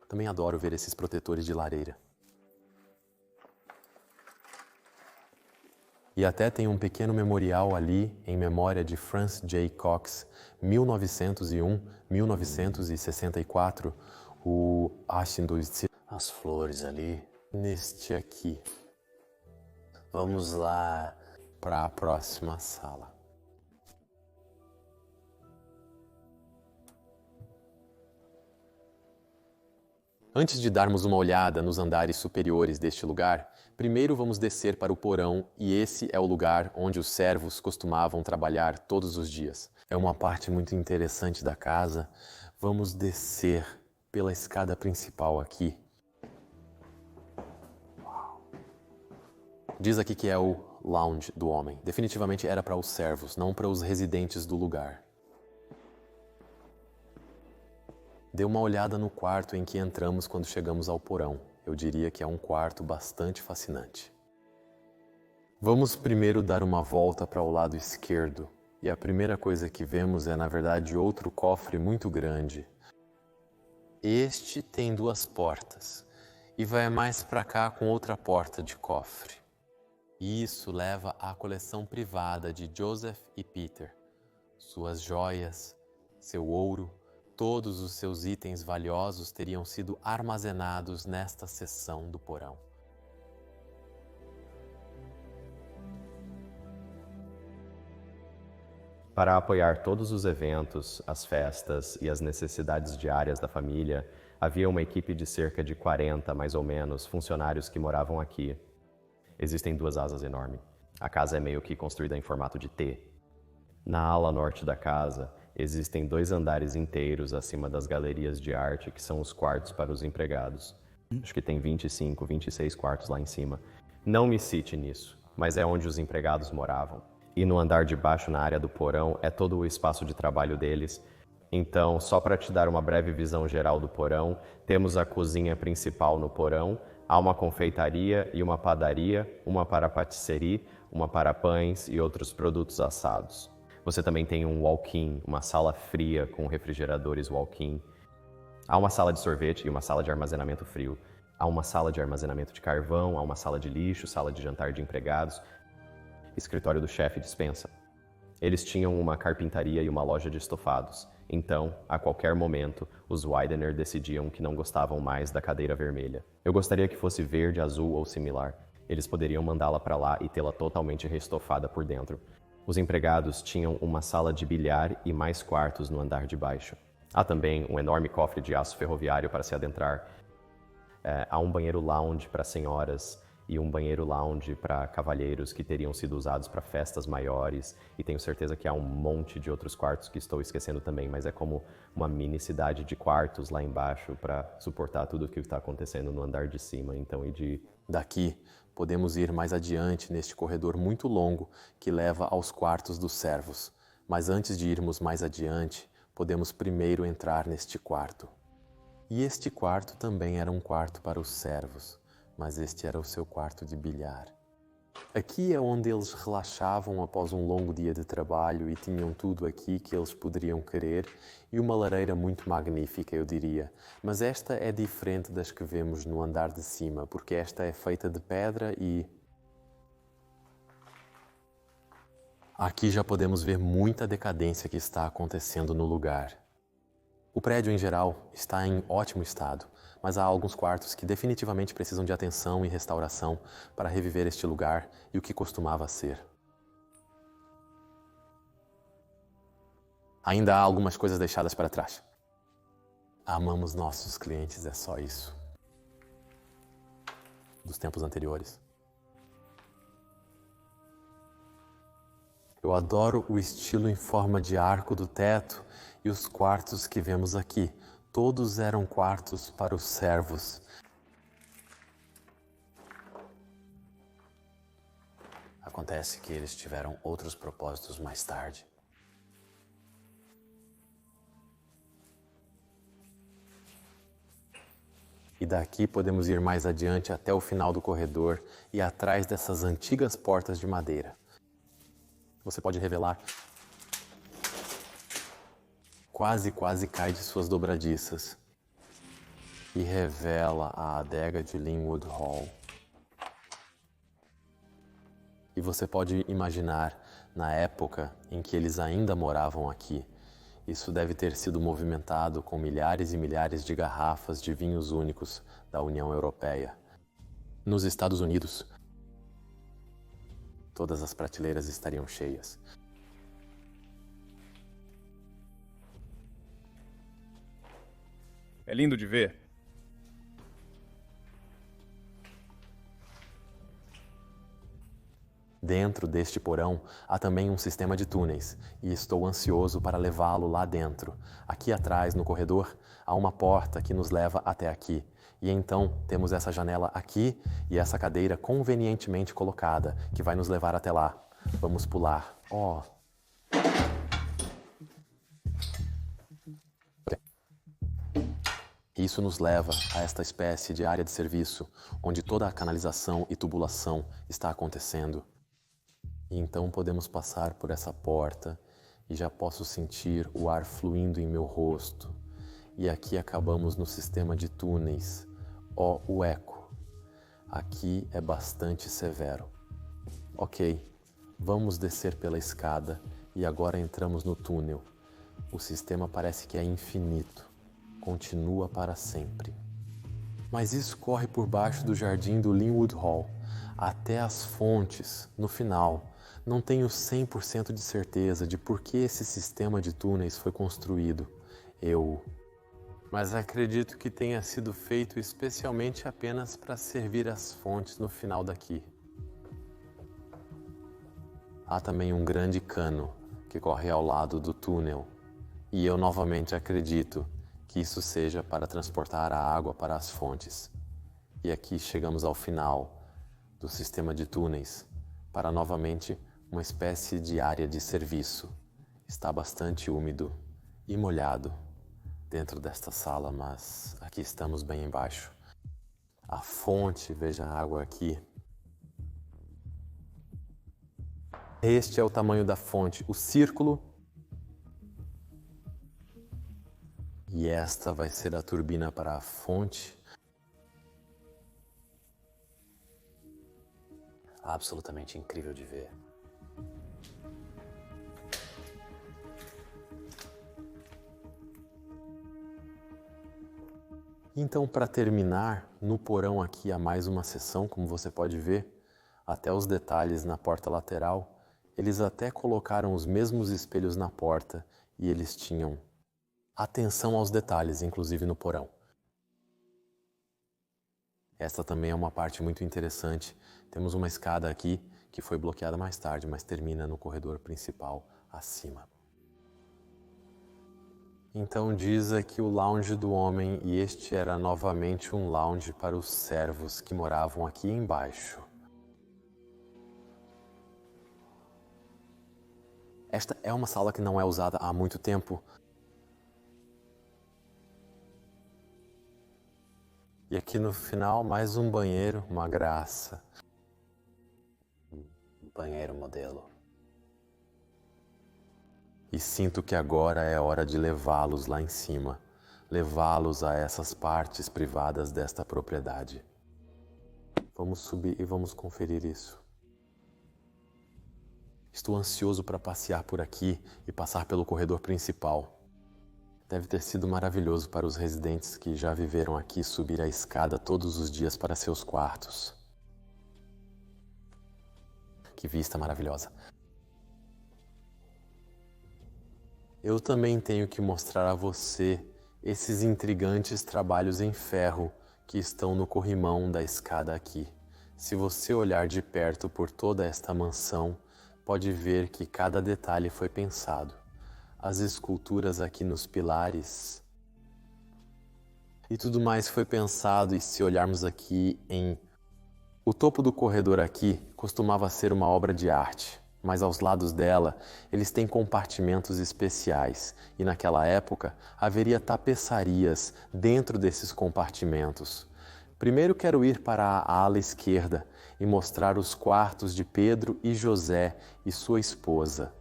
A: Também adoro ver esses protetores de lareira. E até tem um pequeno memorial ali em memória de Francis J. Cox, 1901-1964, o Ashendus.
E: As flores ali.
A: Neste aqui.
E: Vamos lá
A: para a próxima sala. Antes de darmos uma olhada nos andares superiores deste lugar, primeiro vamos descer para o porão e esse é o lugar onde os servos costumavam trabalhar todos os dias. É uma parte muito interessante da casa. Vamos descer pela escada principal aqui. Diz aqui que é o lounge do homem. Definitivamente era para os servos, não para os residentes do lugar. Dê uma olhada no quarto em que entramos quando chegamos ao porão. Eu diria que é um quarto bastante fascinante. Vamos primeiro dar uma volta para o lado esquerdo. E a primeira coisa que vemos é, na verdade, outro cofre muito grande. Este tem duas portas. E vai mais para cá com outra porta de cofre. E isso leva à coleção privada de Joseph e Peter. Suas joias, seu ouro, todos os seus itens valiosos teriam sido armazenados nesta seção do porão.
C: Para apoiar todos os eventos, as festas e as necessidades diárias da família, havia uma equipe de cerca de 40, mais ou menos, funcionários que moravam aqui. Existem duas asas enormes. A casa é meio que construída em formato de T. Na ala norte da casa, Existem 2 andares inteiros acima das galerias de arte, que são os quartos para os empregados. Acho que tem 25, 26 quartos lá em cima. Não me cite nisso, mas é onde os empregados moravam. E no andar de baixo, na área do porão, é todo o espaço de trabalho deles. Então, só para te dar uma breve visão geral do porão, temos a cozinha principal no porão, há uma confeitaria e uma padaria, uma para patisserie, uma para pães e outros produtos assados. Você também tem um walk-in, uma sala fria com refrigeradores walk-in. Há uma sala de sorvete e uma sala de armazenamento frio. Há uma sala de armazenamento de carvão, há uma sala de lixo, sala de jantar de empregados, escritório do chefe, despensa. Eles tinham uma carpintaria e uma loja de estofados. Então, a qualquer momento, os Widener decidiam que não gostavam mais da cadeira vermelha. Eu gostaria que fosse verde, azul ou similar. Eles poderiam mandá-la para lá e tê-la totalmente reestofada por dentro. Os empregados tinham uma sala de bilhar e mais quartos no andar de baixo. Há também um enorme cofre de aço ferroviário para se adentrar. Há um banheiro lounge para senhoras e um banheiro lounge para cavalheiros que teriam sido usados para festas maiores. E tenho certeza que há um monte de outros quartos que estou esquecendo também, mas é como uma mini cidade de quartos lá embaixo para suportar tudo o que está acontecendo no andar de cima. Então,
A: Daqui, podemos ir mais adiante neste corredor muito longo que leva aos quartos dos servos. Mas antes de irmos mais adiante, podemos primeiro entrar neste quarto. E este quarto também era um quarto para os servos, mas este era o seu quarto de bilhar. Aqui é onde eles relaxavam após um longo dia de trabalho e tinham tudo aqui que eles poderiam querer e uma lareira muito magnífica, eu diria. Mas esta é diferente das que vemos no andar de cima, porque esta é feita de pedra e... Aqui já podemos ver muita decadência que está acontecendo no lugar. O prédio, em geral, está em ótimo estado, mas há alguns quartos que definitivamente precisam de atenção e restauração para reviver este lugar e o que costumava ser. Ainda há algumas coisas deixadas para trás. Amamos nossos clientes, é só isso. Dos tempos anteriores. Eu adoro o estilo em forma de arco do teto e os quartos que vemos aqui. Todos eram quartos para os servos.
E: Acontece que eles tiveram outros propósitos mais tarde.
A: E daqui podemos ir mais adiante até o final do corredor e atrás dessas antigas portas de madeira. Você pode revelar. Quase cai de suas dobradiças. E revela a adega de Linwood Hall. E você pode imaginar, na época em que eles ainda moravam aqui, isso deve ter sido movimentado com milhares e milhares de garrafas de vinhos únicos da União Europeia. Nos Estados Unidos, todas as prateleiras estariam cheias.
F: É lindo de ver.
A: Dentro deste porão há também um sistema de túneis e estou ansioso para levá-lo lá dentro. Aqui atrás, no corredor, há uma porta que nos leva até aqui. E então temos essa janela aqui e essa cadeira convenientemente colocada que vai nos levar até lá. Vamos pular. Oh! Isso nos leva a esta espécie de área de serviço, onde toda a canalização e tubulação está acontecendo. E então podemos passar por essa porta e já posso sentir o ar fluindo em meu rosto. E aqui acabamos no sistema de túneis. Ó, o eco. Aqui é bastante severo. Ok, vamos descer pela escada e agora entramos no túnel. O sistema parece que é infinito. Continua para sempre. Mas isso corre por baixo do jardim do Linwood Hall, até as fontes, no final. Não tenho 100% de certeza de por que esse sistema de túneis foi construído. Mas acredito que tenha sido feito especialmente apenas para servir as fontes no final daqui. Há também um grande cano que corre ao lado do túnel. E eu novamente acredito que isso seja para transportar a água para as fontes. E aqui chegamos ao final do sistema de túneis para novamente uma espécie de área de serviço. Está bastante úmido e molhado dentro desta sala, mas aqui estamos bem embaixo. A fonte, veja a água aqui. Este é o tamanho da fonte, o círculo. E esta vai ser a turbina para a fonte.
E: Absolutamente incrível de ver.
A: Então, para terminar, no porão aqui há mais uma seção, como você pode ver, até os detalhes na porta lateral. Eles até colocaram os mesmos espelhos na porta e eles tinham atenção aos detalhes, inclusive no porão. Esta também é uma parte muito interessante. Temos uma escada aqui que foi bloqueada mais tarde, mas termina no corredor principal acima. Então diz aqui o lounge do homem, e este era novamente um lounge para os servos que moravam aqui embaixo. Esta é uma sala que não é usada há muito tempo. E aqui no final, mais um banheiro, uma graça.
E: Banheiro modelo.
A: E sinto que agora é hora de levá-los lá em cima, levá-los a essas partes privadas desta propriedade. Vamos subir e vamos conferir isso. Estou ansioso para passear por aqui e passar pelo corredor principal. Deve ter sido maravilhoso para os residentes que já viveram aqui subir a escada todos os dias para seus quartos. Que vista maravilhosa! Eu também tenho que mostrar a você esses intrigantes trabalhos em ferro que estão no corrimão da escada aqui. Se você olhar de perto por toda esta mansão, pode ver que cada detalhe foi pensado. As esculturas aqui nos pilares e tudo mais foi pensado. E se olharmos aqui o topo do corredor aqui costumava ser uma obra de arte, mas aos lados dela eles têm compartimentos especiais e naquela época haveria tapeçarias dentro desses compartimentos. Primeiro quero ir para a ala esquerda e mostrar os quartos de Pedro e José e sua esposa.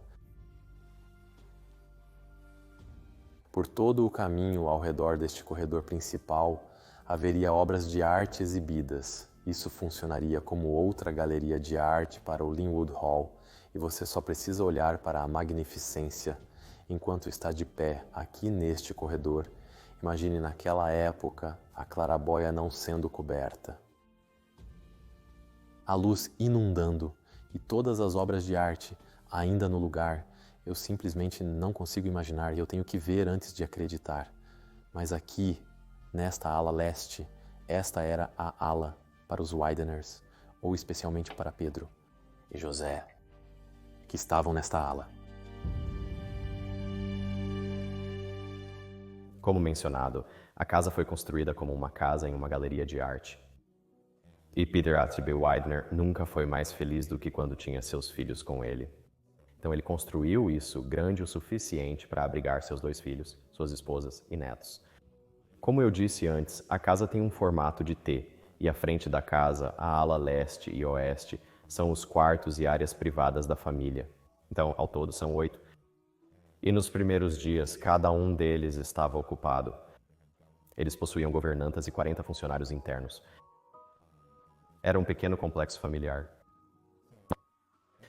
A: Por todo o caminho ao redor deste corredor principal haveria obras de arte exibidas. Isso funcionaria como outra galeria de arte para o Linwood Hall e você só precisa olhar para a magnificência enquanto está de pé aqui neste corredor. Imagine naquela época a claraboia não sendo coberta. A luz inundando e todas as obras de arte ainda no lugar. Eu simplesmente não consigo imaginar e eu tenho que ver antes de acreditar. Mas aqui, nesta ala leste, esta era a ala para os Wideners, ou especialmente para Pedro e José, que estavam nesta ala.
C: Como mencionado, a casa foi construída como uma casa em uma galeria de arte. E Peter Atterbury Widener nunca foi mais feliz do que quando tinha seus filhos com ele. Então ele construiu isso grande o suficiente para abrigar seus 2 filhos, suas esposas e netos. Como eu disse antes, a casa tem um formato de T, e à frente da casa, a ala leste e oeste, são os quartos e áreas privadas da família. Então, ao todo, são 8. E nos primeiros dias, cada um deles estava ocupado. Eles possuíam governantas e 40 funcionários internos. Era um pequeno complexo familiar.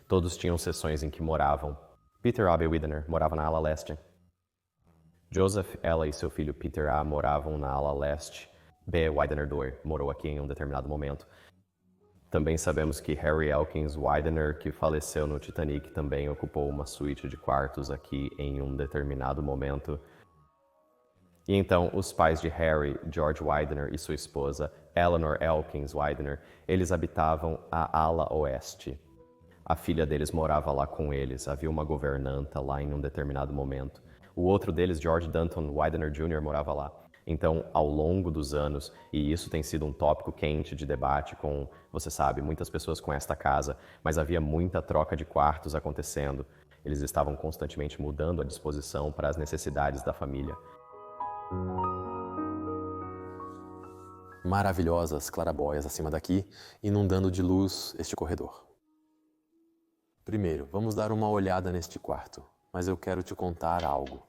C: Todos tinham seções em que moravam. Peter A. B. Widener morava na ala leste. Joseph, ela e seu filho Peter A. moravam na ala leste. B. Widener II morou aqui em um determinado momento. Também sabemos que Harry Elkins Widener, que faleceu no Titanic, também ocupou uma suíte de quartos aqui em um determinado momento. E então, os pais de Harry, George Widener e sua esposa, Eleanor Elkins Widener, eles habitavam a ala oeste. A filha deles morava lá com eles, havia uma governanta lá em um determinado momento. O outro deles, George Danton Widener Jr., morava lá. Então, ao longo dos anos, e isso tem sido um tópico quente de debate com, você sabe, muitas pessoas com esta casa, mas havia muita troca de quartos acontecendo. Eles estavam constantemente mudando a disposição para as necessidades da família.
A: Maravilhosas clarabóias acima daqui, inundando de luz este corredor. Primeiro, vamos dar uma olhada neste quarto, mas eu quero te contar algo.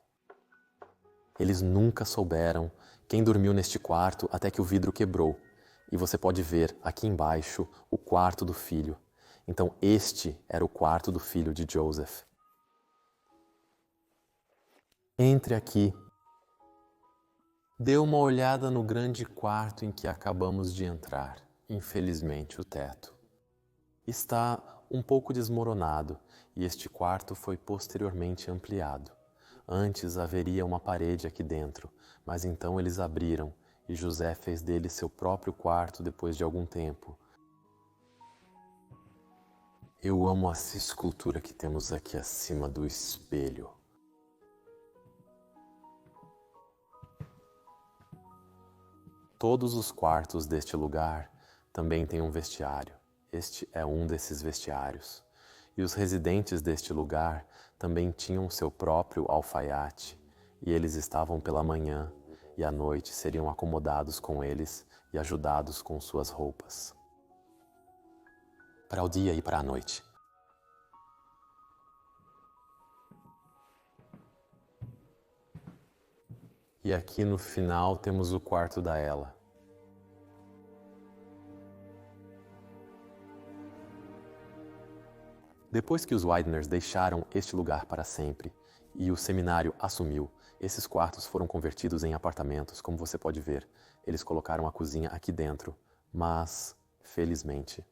A: Eles nunca souberam quem dormiu neste quarto até que o vidro quebrou. E você pode ver aqui embaixo o quarto do filho. Então este era o quarto do filho de Joseph. Entre aqui. Dê uma olhada no grande quarto em que acabamos de entrar. Infelizmente, o teto está um pouco desmoronado e este quarto foi posteriormente ampliado. Antes haveria uma parede aqui dentro, mas então eles abriram e José fez dele seu próprio quarto depois de algum tempo. Eu amo essa escultura que temos aqui acima do espelho. Todos os quartos deste lugar também têm um vestiário. Este é um desses vestiários. E os residentes deste lugar também tinham seu próprio alfaiate, e eles estavam pela manhã, e à noite seriam acomodados com eles e ajudados com suas roupas. Para o dia e para a noite. E aqui no final temos o quarto da Ella. Depois que os Wideners deixaram este lugar para sempre e o seminário assumiu, esses quartos foram convertidos em apartamentos, como você pode ver. Eles colocaram a cozinha aqui dentro, mas, felizmente,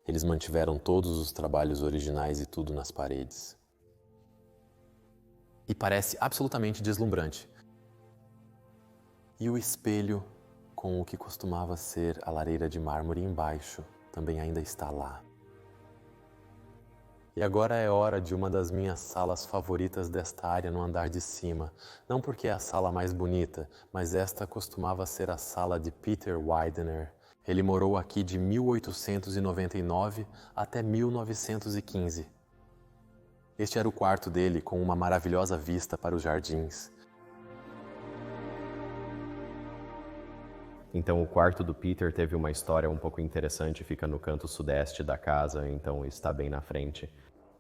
A: eles mantiveram todos os trabalhos originais e tudo nas paredes. E parece absolutamente deslumbrante. E o espelho, com o que costumava ser a lareira de mármore embaixo, também ainda está lá. E agora é hora de uma das minhas salas favoritas desta área no andar de cima. Não porque é a sala mais bonita, mas esta costumava ser a sala de Peter Widener. Ele morou aqui de 1899 até 1915. Este era o quarto dele, com uma maravilhosa vista para os jardins.
C: Então o quarto do Peter teve uma história um pouco interessante, fica no canto sudeste da casa, então está bem na frente.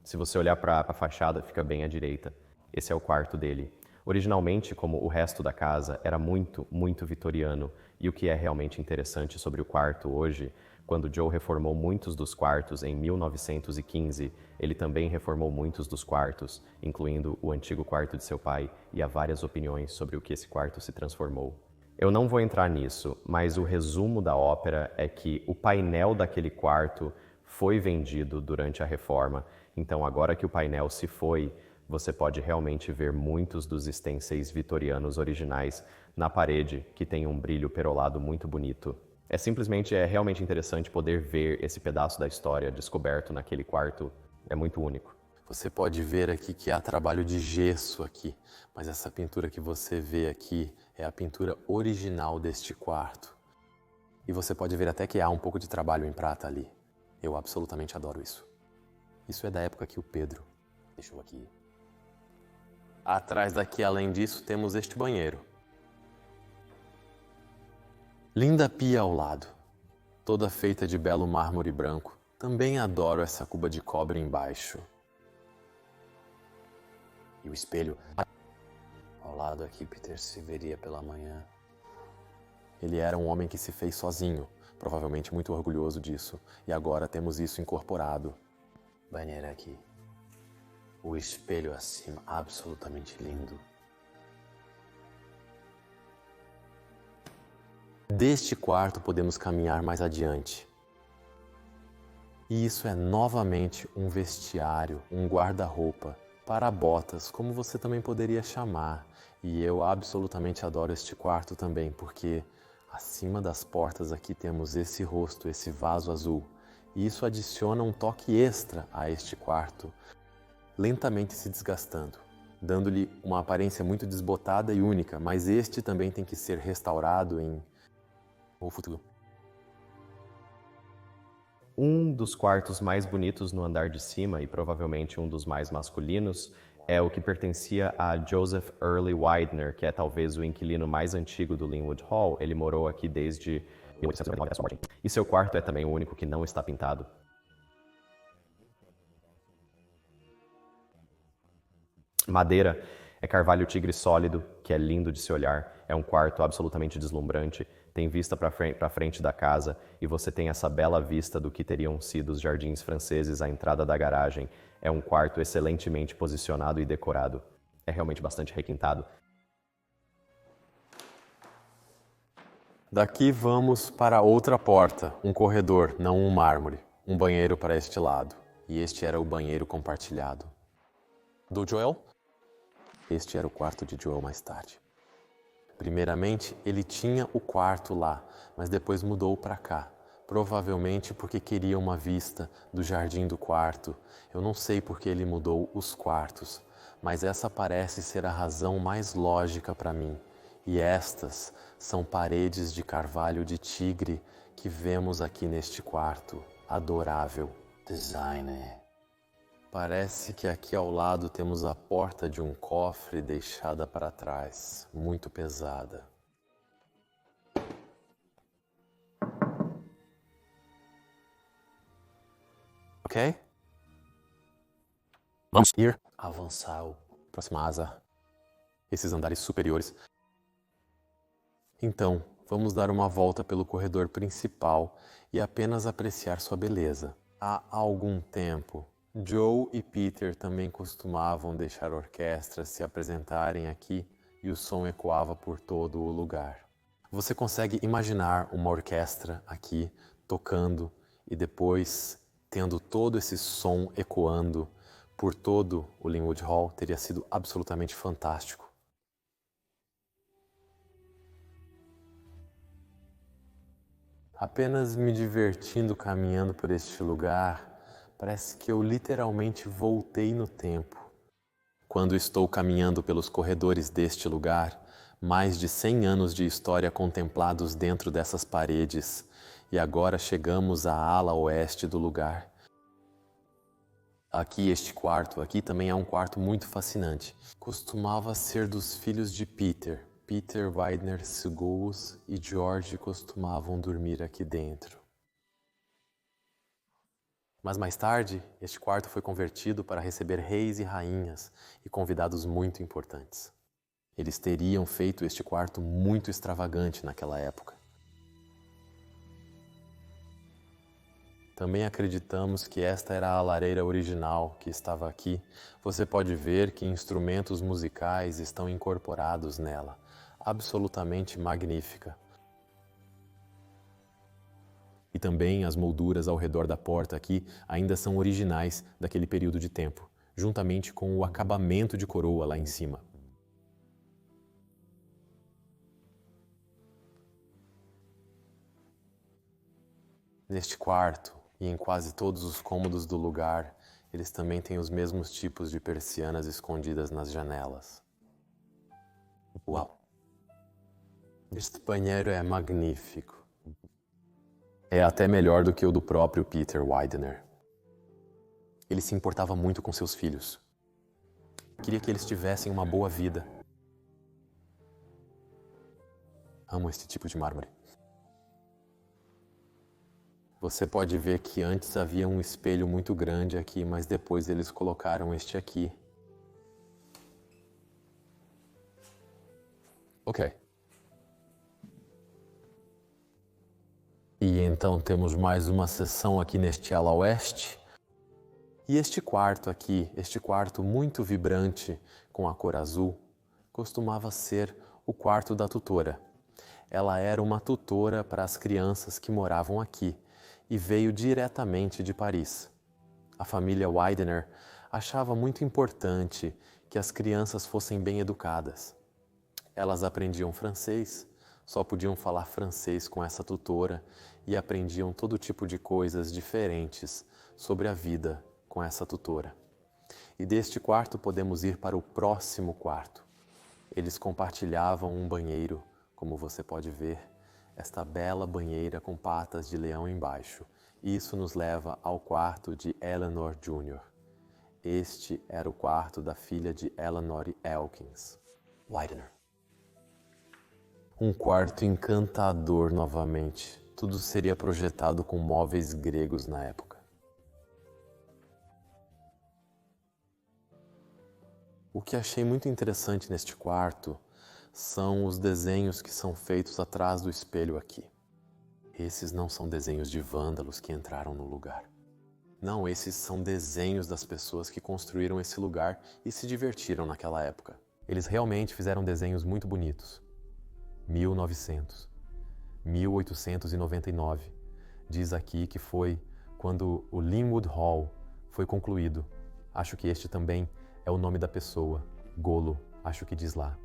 C: Se você olhar para a fachada, fica bem à direita. Esse é o quarto dele. Originalmente, como o resto da casa, era muito, muito vitoriano. E o que é realmente interessante sobre o quarto hoje, quando Joe reformou muitos dos quartos em 1915, ele também reformou muitos dos quartos, incluindo o antigo quarto de seu pai, e há várias opiniões sobre o que esse quarto se transformou. Eu não vou entrar nisso, mas o resumo da ópera é que o painel daquele quarto foi vendido durante a reforma. Então, agora que o painel se foi, você pode realmente ver muitos dos stencils vitorianos originais na parede, que tem um brilho perolado muito bonito. É realmente interessante poder ver esse pedaço da história descoberto naquele quarto. É muito único.
A: Você pode ver aqui que há trabalho de gesso aqui, mas essa pintura que você vê aqui é a pintura original deste quarto. E você pode ver até que há um pouco de trabalho em prata ali. Eu absolutamente adoro isso. Isso é da época que o Pedro deixou aqui. Atrás daqui, além disso, temos este banheiro. Linda pia ao lado, toda feita de belo mármore branco. Também adoro essa cuba de cobre embaixo.
E: E o espelho ao lado aqui, Peter se veria pela manhã.
A: Ele era um homem que se fez sozinho, provavelmente muito orgulhoso disso, e agora temos isso incorporado.
E: Banheira aqui. O espelho acima, absolutamente lindo.
A: Deste quarto podemos caminhar mais adiante. E isso é novamente um vestiário, um guarda-roupa, para botas, como você também poderia chamar. E eu absolutamente adoro este quarto também, porque acima das portas aqui temos esse rosto, esse vaso azul. E isso adiciona um toque extra a este quarto, lentamente se desgastando. dando-lhe uma aparência muito desbotada e única, mas este também tem que ser restaurado em o futuro.
C: Um dos quartos mais bonitos no andar de cima, e provavelmente um dos mais masculinos, é o que pertencia a Joseph Early Widener, que é talvez o inquilino mais antigo do Linwood Hall. Ele morou aqui desde 1899 até sua morte. E seu quarto é também o único que não está pintado. Madeira é carvalho tigre sólido, que é lindo de se olhar. É um quarto absolutamente deslumbrante. Tem vista para a frente da casa e você tem essa bela vista do que teriam sido os jardins franceses à entrada da garagem. É um quarto excelentemente posicionado e decorado. É realmente bastante requintado.
A: Daqui vamos para outra porta, um corredor, não um mármore. Um banheiro para este lado. E este era o banheiro compartilhado. Do Joel? Este era o quarto de Joel mais tarde. Primeiramente, ele tinha o quarto lá, mas depois mudou para cá. Provavelmente porque queria uma vista do jardim do quarto. Eu não sei porque ele mudou os quartos, mas essa parece ser a razão mais lógica para mim. E estas são paredes de carvalho de tigre que vemos aqui neste quarto. Adorável.
E: Designer.
A: Parece que aqui ao lado temos a porta de um cofre deixada para trás, muito pesada. Ok? Vamos ir avançar a próxima asa, esses andares superiores. Então, vamos dar uma volta pelo corredor principal e apenas apreciar sua beleza. Há algum tempo, Joe e Peter também costumavam deixar orquestras se apresentarem aqui e o som ecoava por todo o lugar. Você consegue imaginar uma orquestra aqui tocando e depois tendo todo esse som ecoando por todo o Linwood Hall? Teria sido absolutamente fantástico. Apenas me divertindo caminhando por este lugar, parece que eu literalmente voltei no tempo. Quando estou caminhando pelos corredores deste lugar, mais de 100 anos de história contemplados dentro dessas paredes, e agora chegamos à ala oeste do lugar. Aqui este quarto, aqui também é um quarto muito fascinante. Costumava ser dos filhos de Peter. Peter Widener Seagull e George costumavam dormir aqui dentro. Mas mais tarde, este quarto foi convertido para receber reis e rainhas e convidados muito importantes. Eles teriam feito este quarto muito extravagante naquela época. Também acreditamos que esta era a lareira original que estava aqui. Você pode ver que instrumentos musicais estão incorporados nela. Absolutamente magnífica. E também as molduras ao redor da porta aqui ainda são originais daquele período de tempo, juntamente com o acabamento de coroa lá em cima. Neste quarto e em quase todos os cômodos do lugar, eles também têm os mesmos tipos de persianas escondidas nas janelas. Uau! Este banheiro é magnífico. É até melhor do que o do próprio Peter Widener. Ele se importava muito com seus filhos. Queria que eles tivessem uma boa vida. Amo este tipo de mármore. Você pode ver que antes havia um espelho muito grande aqui, mas depois eles colocaram este aqui. Ok. E então temos mais uma seção aqui neste ala oeste. E este quarto aqui, este quarto muito vibrante com a cor azul, costumava ser o quarto da tutora. Ela era uma tutora para as crianças que moravam aqui e veio diretamente de Paris. A família Widener achava muito importante que as crianças fossem bem educadas. Elas aprendiam francês, só podiam falar francês com essa tutora e aprendiam todo tipo de coisas diferentes sobre a vida com essa tutora. E deste quarto podemos ir para o próximo quarto. Eles compartilhavam um banheiro, como você pode ver, esta bela banheira com patas de leão embaixo. Isso nos leva ao quarto de Eleanor Jr. Este era o quarto da filha de Eleanor Elkins,
E: Widener.
A: um quarto encantador novamente. Tudo seria projetado com móveis gregos na época. O que achei muito interessante neste quarto são os desenhos que são feitos atrás do espelho aqui. Esses não são desenhos de vândalos que entraram no lugar. Não, esses são desenhos das pessoas que construíram esse lugar e se divertiram naquela época. Eles realmente fizeram desenhos muito bonitos. 1900, 1899. Diz aqui que foi quando o Linwood Hall foi concluído. Acho que este também é o nome da pessoa. Golo, acho que diz lá.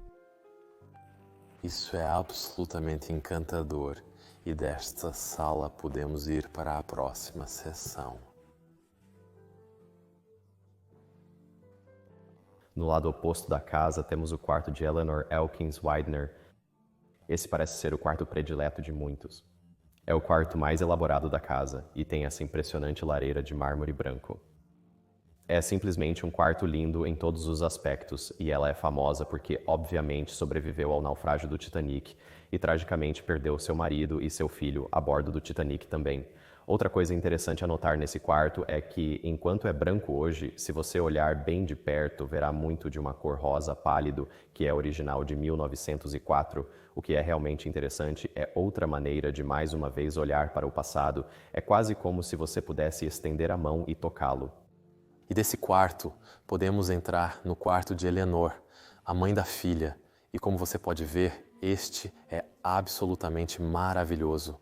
A: Isso é absolutamente encantador. E desta sala podemos ir para a próxima sessão.
C: No lado oposto da casa temos o quarto de Eleanor Elkins Widener. Esse parece ser o quarto predileto de muitos. É o quarto mais elaborado da casa e tem essa impressionante lareira de mármore branco. É simplesmente um quarto lindo em todos os aspectos e ela é famosa porque, obviamente, sobreviveu ao naufrágio do Titanic e tragicamente perdeu seu marido e seu filho a bordo do Titanic também. Outra coisa interessante a notar nesse quarto é que, enquanto é branco hoje, se você olhar bem de perto, verá muito de uma cor rosa pálido, que é original de 1904. O que é realmente interessante é outra maneira de mais uma vez olhar para o passado. É quase como se você pudesse estender a mão e tocá-lo.
A: E desse quarto, podemos entrar no quarto de Eleanor, a mãe da filha. E como você pode ver, este é absolutamente maravilhoso.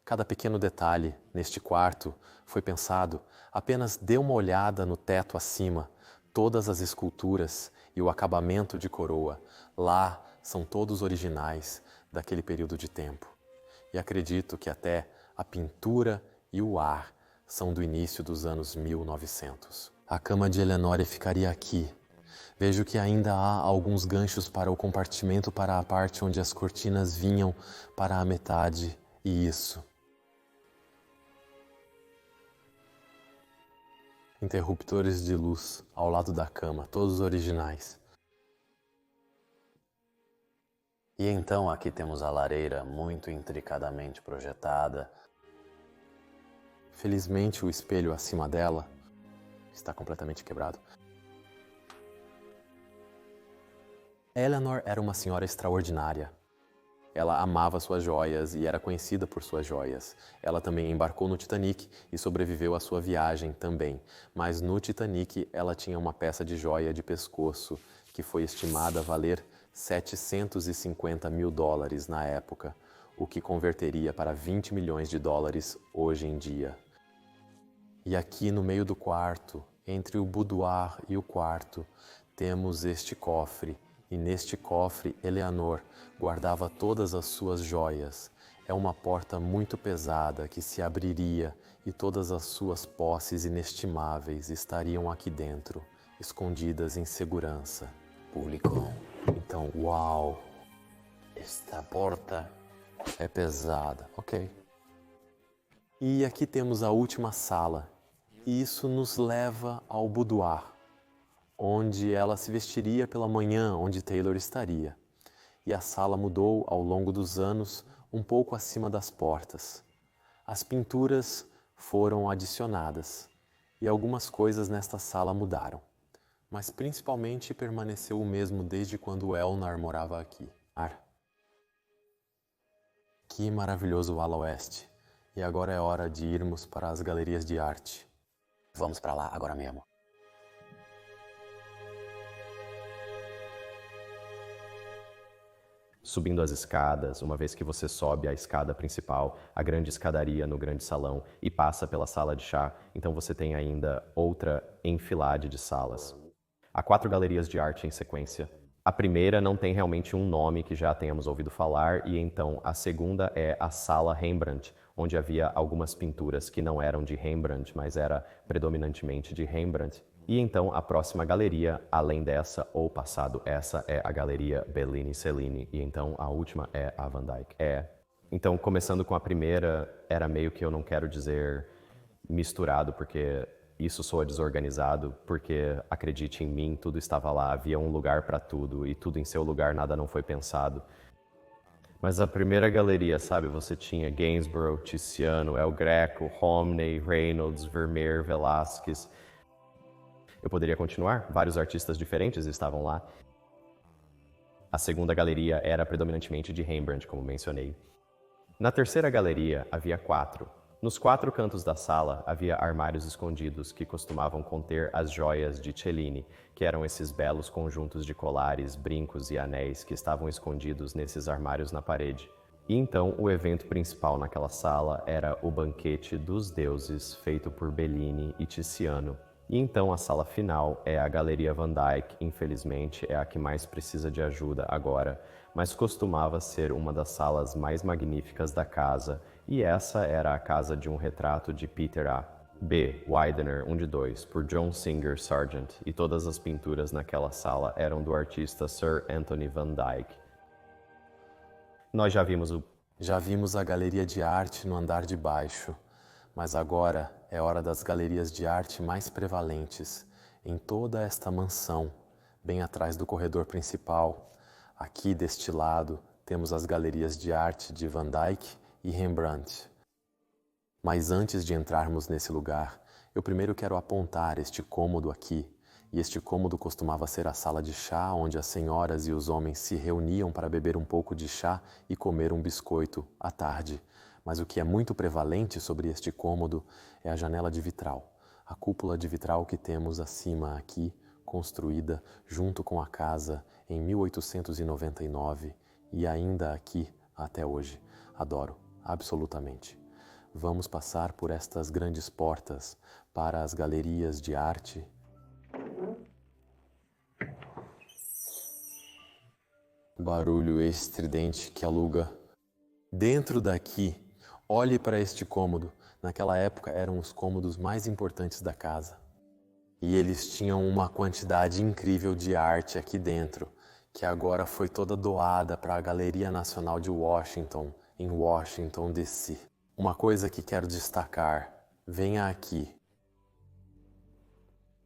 A: Cada pequeno detalhe neste quarto foi pensado. Apenas dê uma olhada no teto acima. Todas as esculturas e o acabamento de coroa. Lá são todos originais daquele período de tempo. E acredito que até a pintura e o ar são do início dos anos 1900. A cama de Eleanor ficaria aqui. Vejo que ainda há alguns ganchos para o compartimento para a parte onde as cortinas vinham para a metade. E isso. Interruptores de luz ao lado da cama, todos originais.
E: E então aqui temos a lareira muito intricadamente projetada.
A: Felizmente o espelho acima dela está completamente quebrado. Eleanor era uma senhora extraordinária. Ela amava suas joias e era conhecida por suas joias. Ela também embarcou no Titanic e sobreviveu à sua viagem também. Mas no Titanic ela tinha uma peça de joia de pescoço que foi estimada a valer $750 mil na época, o que converteria para $20 milhões hoje em dia. E aqui no meio do quarto, entre o boudoir e o quarto, temos este cofre. E neste cofre, Eleanor guardava todas as suas joias. É uma porta muito pesada que se abriria e todas as suas posses inestimáveis estariam aqui dentro, escondidas em segurança.
E: Público.
A: Então, uau!
E: Esta porta
A: É pesada, ok. E aqui temos a última sala. E isso nos leva ao boudoir, onde ela se vestiria pela manhã, onde Taylor estaria. E a sala mudou ao longo dos anos, um pouco acima das portas. As pinturas foram adicionadas e algumas coisas nesta sala mudaram, mas principalmente permaneceu o mesmo desde quando Eleanor morava aqui. Que maravilhoso ala oeste! E agora é hora de irmos para as galerias de arte.
E: Vamos para lá agora mesmo.
C: Subindo as escadas, uma vez que você sobe a escada principal, a grande escadaria no grande salão e passa pela sala de chá, então você tem ainda outra enfilade de salas. Há 4 galerias de arte em sequência. A primeira não tem realmente um nome que já tenhamos ouvido falar, e então a segunda é a Sala Rembrandt, onde havia algumas pinturas que não eram de Rembrandt, mas era predominantemente de Rembrandt. E então a próxima galeria, além dessa ou passado essa, é a galeria Bellini-Cellini. E então a última é a Van Dyck. Então, começando com a primeira, era meio que eu não quero dizer misturado, porque isso soa desorganizado, porque, acredite em mim, tudo estava lá, havia um lugar para tudo, e tudo em seu lugar, nada não foi pensado. Mas a primeira galeria, sabe, você tinha Gainsborough, Tiziano, El Greco, Romney, Reynolds, Vermeer, Velázquez. Eu poderia continuar, vários artistas diferentes estavam lá. A segunda galeria era predominantemente de Rembrandt, como mencionei. Na terceira galeria havia 4. Nos 4 cantos da sala havia armários escondidos que costumavam conter as joias de Cellini, que eram esses belos conjuntos de colares, brincos e anéis que estavam escondidos nesses armários na parede. E então o evento principal naquela sala era o Banquete dos Deuses, feito por Bellini e Tiziano. E então a sala final é a Galeria Van Dyck, infelizmente é a que mais precisa de ajuda agora, mas costumava ser uma das salas mais magníficas da casa, e essa era a casa de um retrato de Peter A. B. Widener, 1 de 2, por John Singer Sargent, e todas as pinturas naquela sala eram do artista Sir Anthony Van Dyck. Nós já vimos
A: a galeria de arte no andar de baixo, mas agora é hora das galerias de arte mais prevalentes em toda esta mansão, bem atrás do corredor principal. Aqui deste lado temos as galerias de arte de Van Dyck e Rembrandt. Mas antes de entrarmos nesse lugar, eu primeiro quero apontar este cômodo aqui. E este cômodo costumava ser a sala de chá, onde as senhoras e os homens se reuniam para beber um pouco de chá e comer um biscoito à tarde. Mas o que é muito prevalente sobre este cômodo é a janela de vitral, a cúpula de vitral que temos acima aqui, construída junto com a casa em 1899 e ainda aqui até hoje. Adoro, absolutamente. Vamos passar por estas grandes portas para as galerias de arte. Barulho estridente que aluga. Dentro daqui, olhe para este cômodo. Naquela época eram os cômodos mais importantes da casa. E eles tinham uma quantidade incrível de arte aqui dentro, que agora foi toda doada para a Galeria Nacional de Washington, em Washington, D.C. Uma coisa que quero destacar, venha aqui.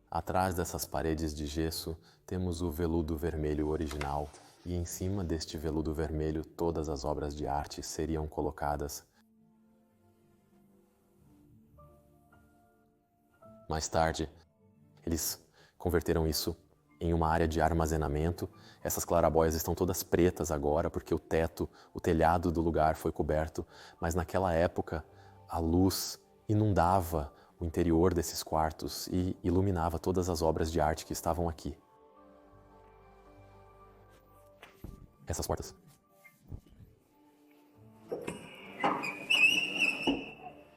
A: Atrás dessas paredes de gesso, temos o veludo vermelho original, e em cima deste veludo vermelho todas as obras de arte seriam colocadas. Mais tarde, eles converteram isso em uma área de armazenamento. Essas clarabóias estão todas pretas agora porque o telhado do lugar foi coberto, mas naquela época a luz inundava o interior desses quartos e iluminava todas as obras de arte que estavam aqui. Essas portas.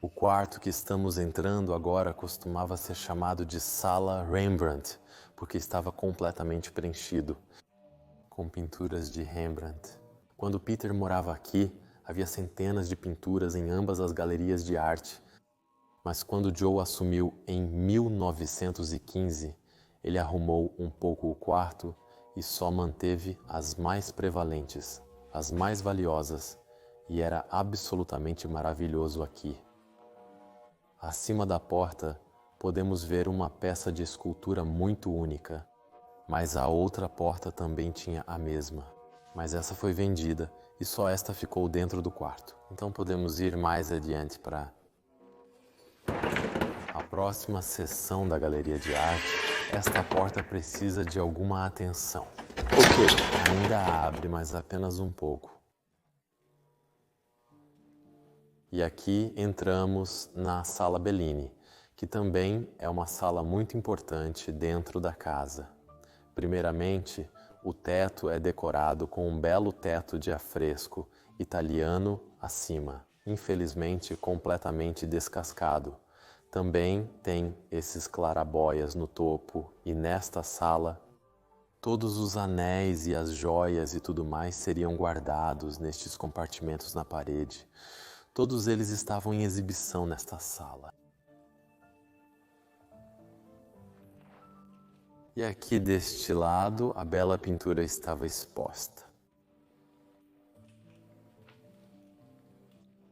A: O quarto que estamos entrando agora costumava ser chamado de Sala Rembrandt, porque estava completamente preenchido com pinturas de Rembrandt. Quando Peter morava aqui, havia centenas de pinturas em ambas as galerias de arte. Mas quando Joe assumiu em 1915, ele arrumou um pouco o quarto e só manteve as mais prevalentes, as mais valiosas, e era absolutamente maravilhoso aqui. Acima da porta, podemos ver uma peça de escultura muito única, mas a outra porta também tinha a mesma. Mas essa foi vendida e só esta ficou dentro do quarto. Então podemos ir mais adiante para a próxima seção da galeria de arte. Esta porta precisa de alguma atenção. Ainda abre, mas apenas um pouco. E aqui entramos na Sala Bellini, que também é uma sala muito importante dentro da casa. Primeiramente, o teto é decorado com um belo teto de afresco italiano acima, infelizmente completamente descascado. Também tem esses clarabóias no topo e nesta sala, todos os anéis e as joias e tudo mais seriam guardados nestes compartimentos na parede. Todos eles estavam em exibição nesta sala.
E: E aqui deste lado, a bela pintura estava exposta.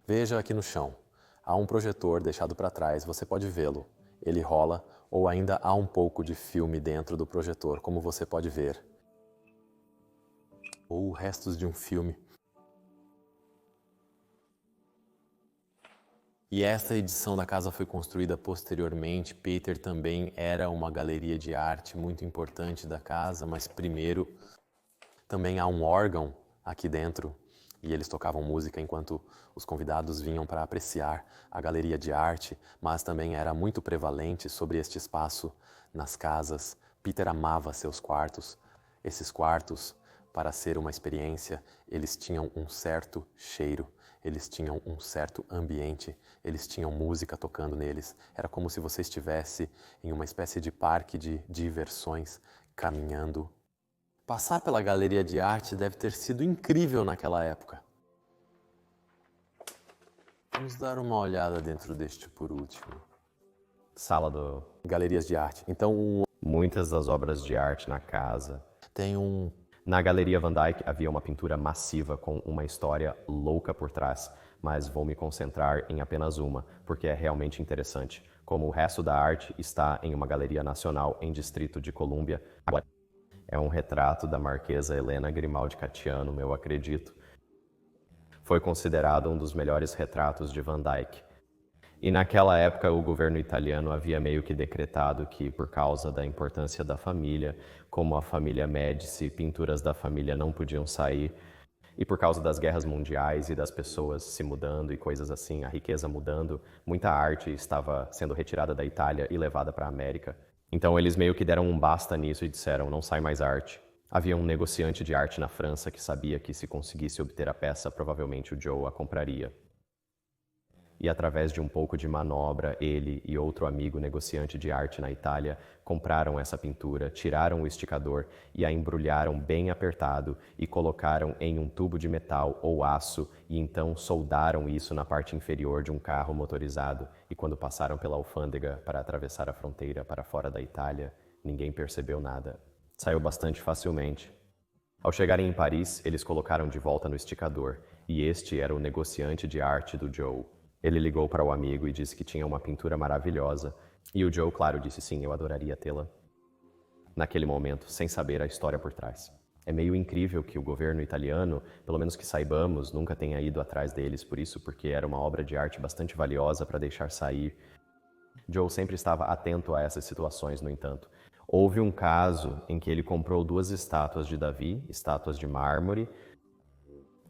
E: Veja aqui no chão. Há um projetor deixado para trás, você pode vê-lo. Ele rola ou ainda há um pouco de filme dentro do projetor, como você pode ver. Ou restos de um filme. E esta edição da casa foi construída posteriormente. Peter também era uma galeria de arte muito importante da casa, mas primeiro também há um órgão aqui dentro e eles tocavam música enquanto os convidados vinham para apreciar a galeria de arte, mas também era muito prevalente sobre este espaço nas casas. Peter amava seus quartos. Esses quartos, para ser uma experiência, eles tinham um certo cheiro. Eles tinham um certo ambiente, eles tinham música tocando neles. Era como se você estivesse em uma espécie de parque de diversões, caminhando. Passar pela galeria de arte deve ter sido incrível naquela época. Vamos dar uma olhada dentro deste por último.
C: Sala do...
E: Galerias de arte. Então,
C: Muitas das obras de arte na casa.
E: tem
C: Na Galeria Van Dyck havia uma pintura massiva com uma história louca por trás, mas vou me concentrar em apenas uma, porque é realmente interessante. Como o resto da arte está em uma galeria nacional em Distrito de Colômbia, é um retrato da Marquesa Helena Grimaldi Catiano, eu acredito. Foi considerado um dos melhores retratos de Van Dyck. E naquela época o governo italiano havia meio que decretado que, por causa da importância da família, como a família Médici, pinturas da família não podiam sair, e por causa das guerras mundiais e das pessoas se mudando e coisas assim, a riqueza mudando, muita arte estava sendo retirada da Itália e levada para a América. Então eles meio que deram um basta nisso e disseram, não sai mais arte. Havia um negociante de arte na França que sabia que se conseguisse obter a peça, provavelmente o Joe a compraria. E através de um pouco de manobra, ele e outro amigo negociante de arte na Itália compraram essa pintura, tiraram o esticador e a embrulharam bem apertado e colocaram em um tubo de metal ou aço e então soldaram isso na parte inferior de um carro motorizado. E quando passaram pela alfândega para atravessar a fronteira para fora da Itália, ninguém percebeu nada. Saiu bastante facilmente. Ao chegarem em Paris, eles colocaram de volta no esticador e este era o negociante de arte do Joe. Ele ligou para o amigo e disse que tinha uma pintura maravilhosa. E o Joe, claro, disse sim, eu adoraria tê-la. Naquele momento, sem saber a história por trás. É meio incrível que o governo italiano, pelo menos que saibamos, nunca tenha ido atrás deles por isso, porque era uma obra de arte bastante valiosa para deixar sair. Joe sempre estava atento a essas situações, no entanto. Houve um caso em que ele comprou 2 estátuas de Davi, estátuas de mármore,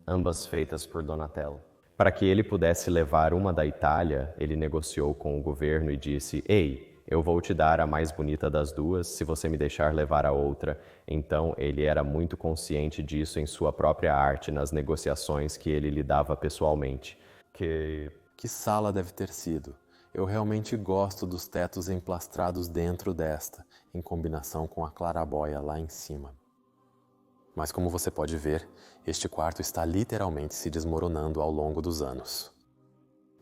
C: ambas feitas por Donatello. Para que ele pudesse levar uma da Itália, ele negociou com o governo e disse, ei, eu vou te dar a mais bonita das 2 se você me deixar levar a outra. Então, ele era muito consciente disso em sua própria arte, nas negociações que ele lidava pessoalmente.
E: Que sala deve ter sido? Eu realmente gosto dos tetos emplastrados dentro desta, em combinação com a clarabóia lá em cima. Mas como você pode ver, este quarto está literalmente se desmoronando ao longo dos anos.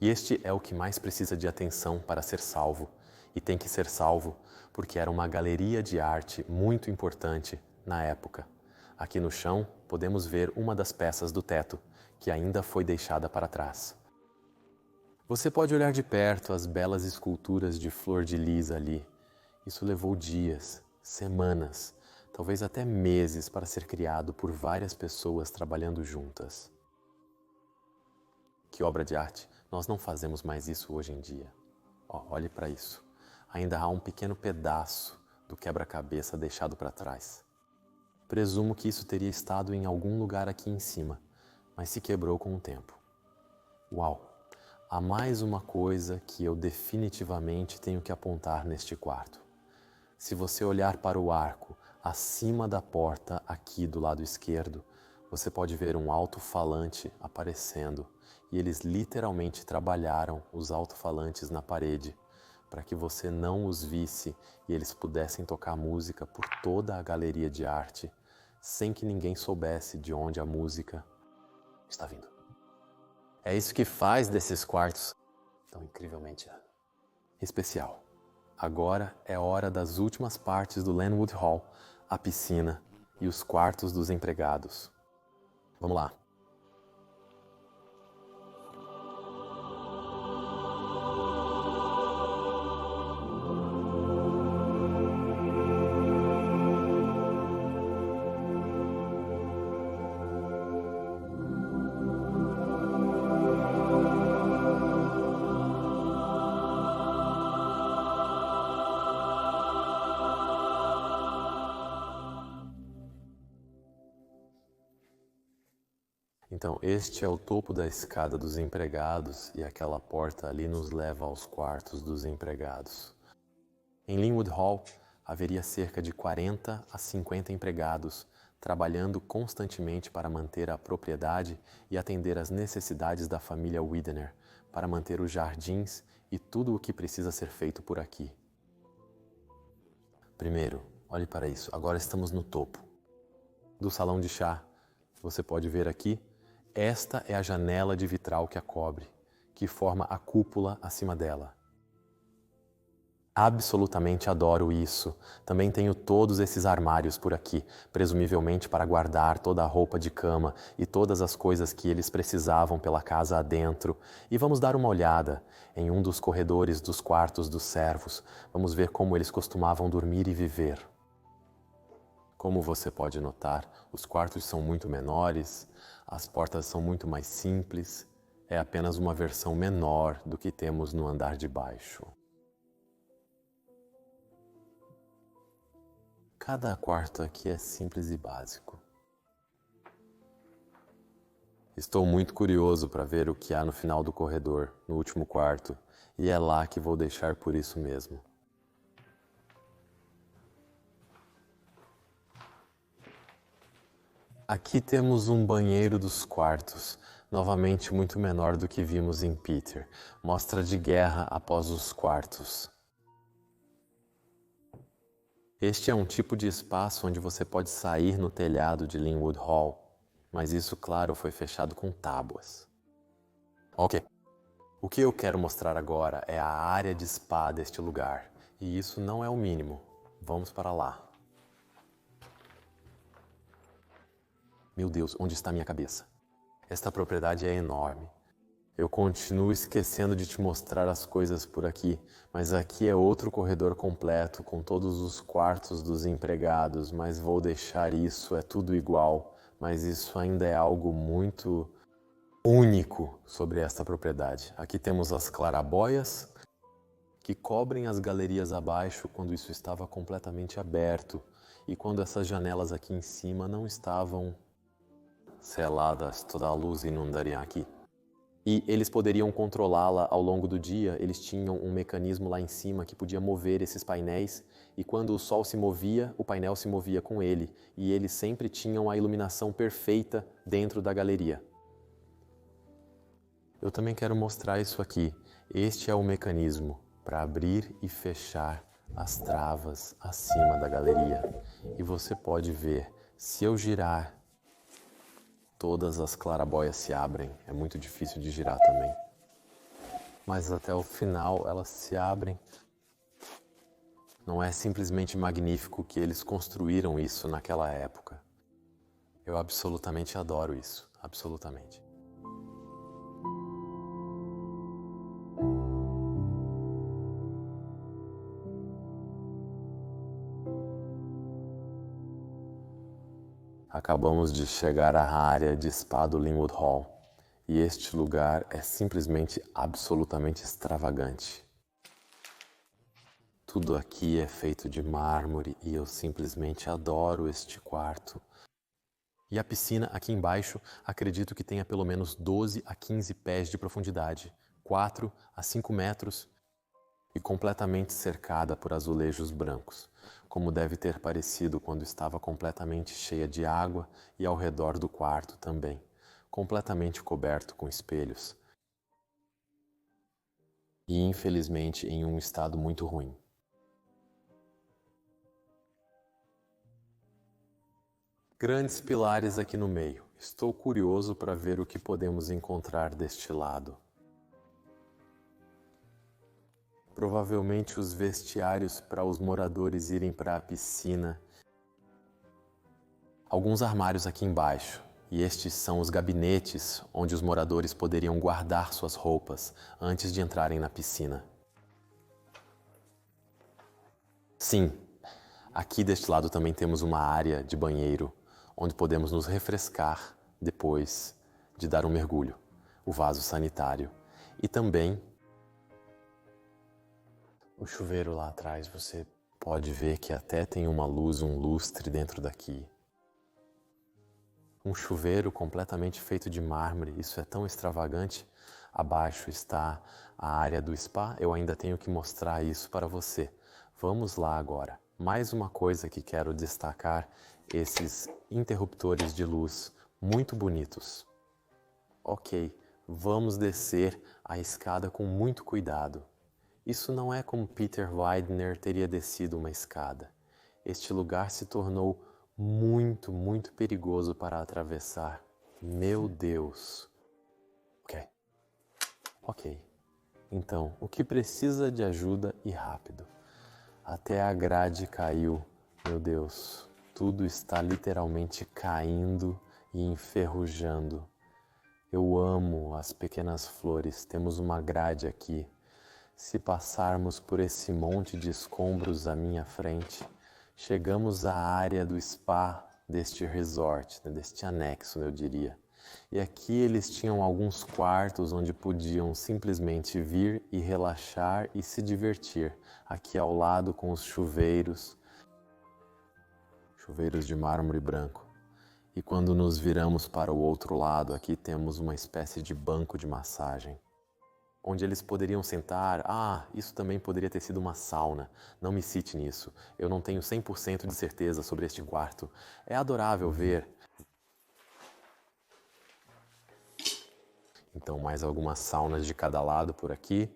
E: E este é o que mais precisa de atenção para ser salvo, e tem que ser salvo porque era uma galeria de arte muito importante na época. Aqui no chão podemos ver uma das peças do teto, que ainda foi deixada para trás. Você pode olhar de perto as belas esculturas de flor-de-lis ali. Isso levou dias, semanas, talvez até meses para ser criado por várias pessoas trabalhando juntas. Que obra de arte! Nós não fazemos mais isso hoje em dia. Olhe para isso. Ainda há um pequeno pedaço do quebra-cabeça deixado para trás. Presumo que isso teria estado em algum lugar aqui em cima, mas se quebrou com o tempo. Uau! Há mais uma coisa que eu definitivamente tenho que apontar neste quarto. Se você olhar para o arco, acima da porta, aqui do lado esquerdo, você pode ver um alto-falante aparecendo e eles literalmente trabalharam os alto-falantes na parede para que você não os visse e eles pudessem tocar música por toda a galeria de arte sem que ninguém soubesse de onde a música está vindo. É isso que faz desses quartos tão incrivelmente especial. agora é hora das últimas partes do Lenwood Hall, a piscina e os quartos dos empregados. Vamos lá. Então, este é o topo da escada dos empregados e aquela porta ali nos leva aos quartos dos empregados. Em Linwood Hall, haveria cerca de 40 a 50 empregados trabalhando constantemente para manter a propriedade e atender às necessidades da família Widener, para manter os jardins e tudo o que precisa ser feito por aqui. Primeiro, olhe para isso, agora estamos no topo do salão de chá. Você pode ver aqui. Esta é a janela de vitral que a cobre, que forma a cúpula acima dela. Absolutamente adoro isso. Também tenho todos esses armários por aqui, presumivelmente para guardar toda a roupa de cama e todas as coisas que eles precisavam pela casa adentro. E vamos dar uma olhada em um dos corredores dos quartos dos servos. Vamos ver como eles costumavam dormir e viver. Como você pode notar, os quartos são muito menores, as portas são muito mais simples, é apenas uma versão menor do que temos no andar de baixo. Cada quarto aqui é simples e básico. Estou muito curioso para ver o que há no final do corredor, no último quarto, e é lá que vou deixar por isso mesmo. Aqui temos um banheiro dos quartos, novamente muito menor do que vimos em Peter. Mostra de guerra após os quartos. Este é um tipo de espaço onde você pode sair no telhado de Linwood Hall, mas isso, claro, foi fechado com tábuas. Ok. O que eu quero mostrar agora é a área de spa deste lugar, e isso não é o mínimo. Vamos para lá. Meu Deus, onde está minha cabeça? Esta propriedade é enorme. Eu continuo esquecendo de te mostrar as coisas por aqui, mas aqui é outro corredor completo com todos os quartos dos empregados, mas vou deixar isso, é tudo igual, mas isso ainda é algo muito único sobre esta propriedade. Aqui temos as clarabóias que cobrem as galerias abaixo quando isso estava completamente aberto e quando essas janelas aqui em cima não estavam seladas, toda a luz inundaria aqui. E eles poderiam controlá-la ao longo do dia, eles tinham um mecanismo lá em cima que podia mover esses painéis e quando o sol se movia, o painel se movia com ele e eles sempre tinham a iluminação perfeita dentro da galeria. Eu também quero mostrar isso aqui. Este é o mecanismo para abrir e fechar as travas acima da galeria. E você pode ver, se eu girar, todas as clarabóias se abrem. É muito difícil de girar também. Mas até o final elas se abrem. Não é simplesmente magnífico que eles construíram isso naquela época. Eu absolutamente adoro isso. Absolutamente. Acabamos de chegar à área de spa do Linwood Hall e este lugar é simplesmente absolutamente extravagante. Tudo aqui é feito de mármore e eu simplesmente adoro este quarto. E a piscina aqui embaixo acredito que tenha pelo menos 12 a 15 pés de profundidade, 4 a 5 metros e completamente cercada por azulejos brancos, como deve ter parecido quando estava completamente cheia de água e ao redor do quarto também, completamente coberto com espelhos. E infelizmente em um estado muito ruim. Grandes pilares aqui no meio. Estou curioso para ver o que podemos encontrar deste lado. provavelmente os vestiários para os moradores irem para a piscina. Alguns armários aqui embaixo, e estes são os gabinetes onde os moradores poderiam guardar suas roupas antes de entrarem na piscina. Sim, aqui deste lado também temos uma área de banheiro, onde podemos nos refrescar depois de dar um mergulho, o vaso sanitário e também o chuveiro lá atrás. Você pode ver que até tem uma luz, um lustre dentro daqui. Um chuveiro completamente feito de mármore, isso é tão extravagante. Abaixo está a área do spa, eu ainda tenho que mostrar isso para você. Vamos lá agora. Mais uma coisa que quero destacar, esses interruptores de luz muito bonitos. Ok, vamos descer a escada com muito cuidado. Isso não é como Peter Widener teria descido uma escada. Este lugar se tornou muito, muito perigoso para atravessar. Meu Deus. Ok. Então, o que precisa de ajuda e rápido? Até a grade caiu. Meu Deus. Tudo está literalmente caindo e enferrujando. Eu amo as pequenas flores. Temos uma grade aqui. Se passarmos por esse monte de escombros à minha frente, chegamos à área do spa deste resort, deste anexo, eu diria. E aqui eles tinham alguns quartos onde podiam simplesmente vir e relaxar e se divertir. Aqui ao lado com os chuveiros de mármore branco. E quando nos viramos para o outro lado, aqui temos uma espécie de banco de massagem, onde eles poderiam sentar. Isso também poderia ter sido uma sauna. Não me cite nisso. Eu não tenho 100% de certeza sobre este quarto. É adorável ver. Então, mais algumas saunas de cada lado por aqui.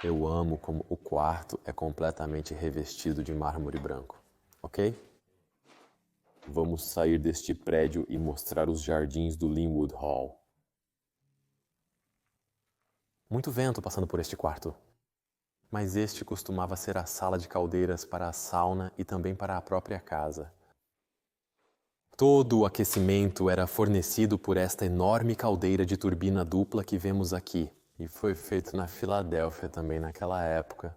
E: Eu amo como o quarto é completamente revestido de mármore branco. Ok? Vamos sair deste prédio e mostrar os jardins do Linwood Hall. Muito vento passando por este quarto. Mas este costumava ser a sala de caldeiras para a sauna e também para a própria casa. Todo o aquecimento era fornecido por esta enorme caldeira de turbina dupla que vemos aqui. E foi feito na Filadélfia também naquela época.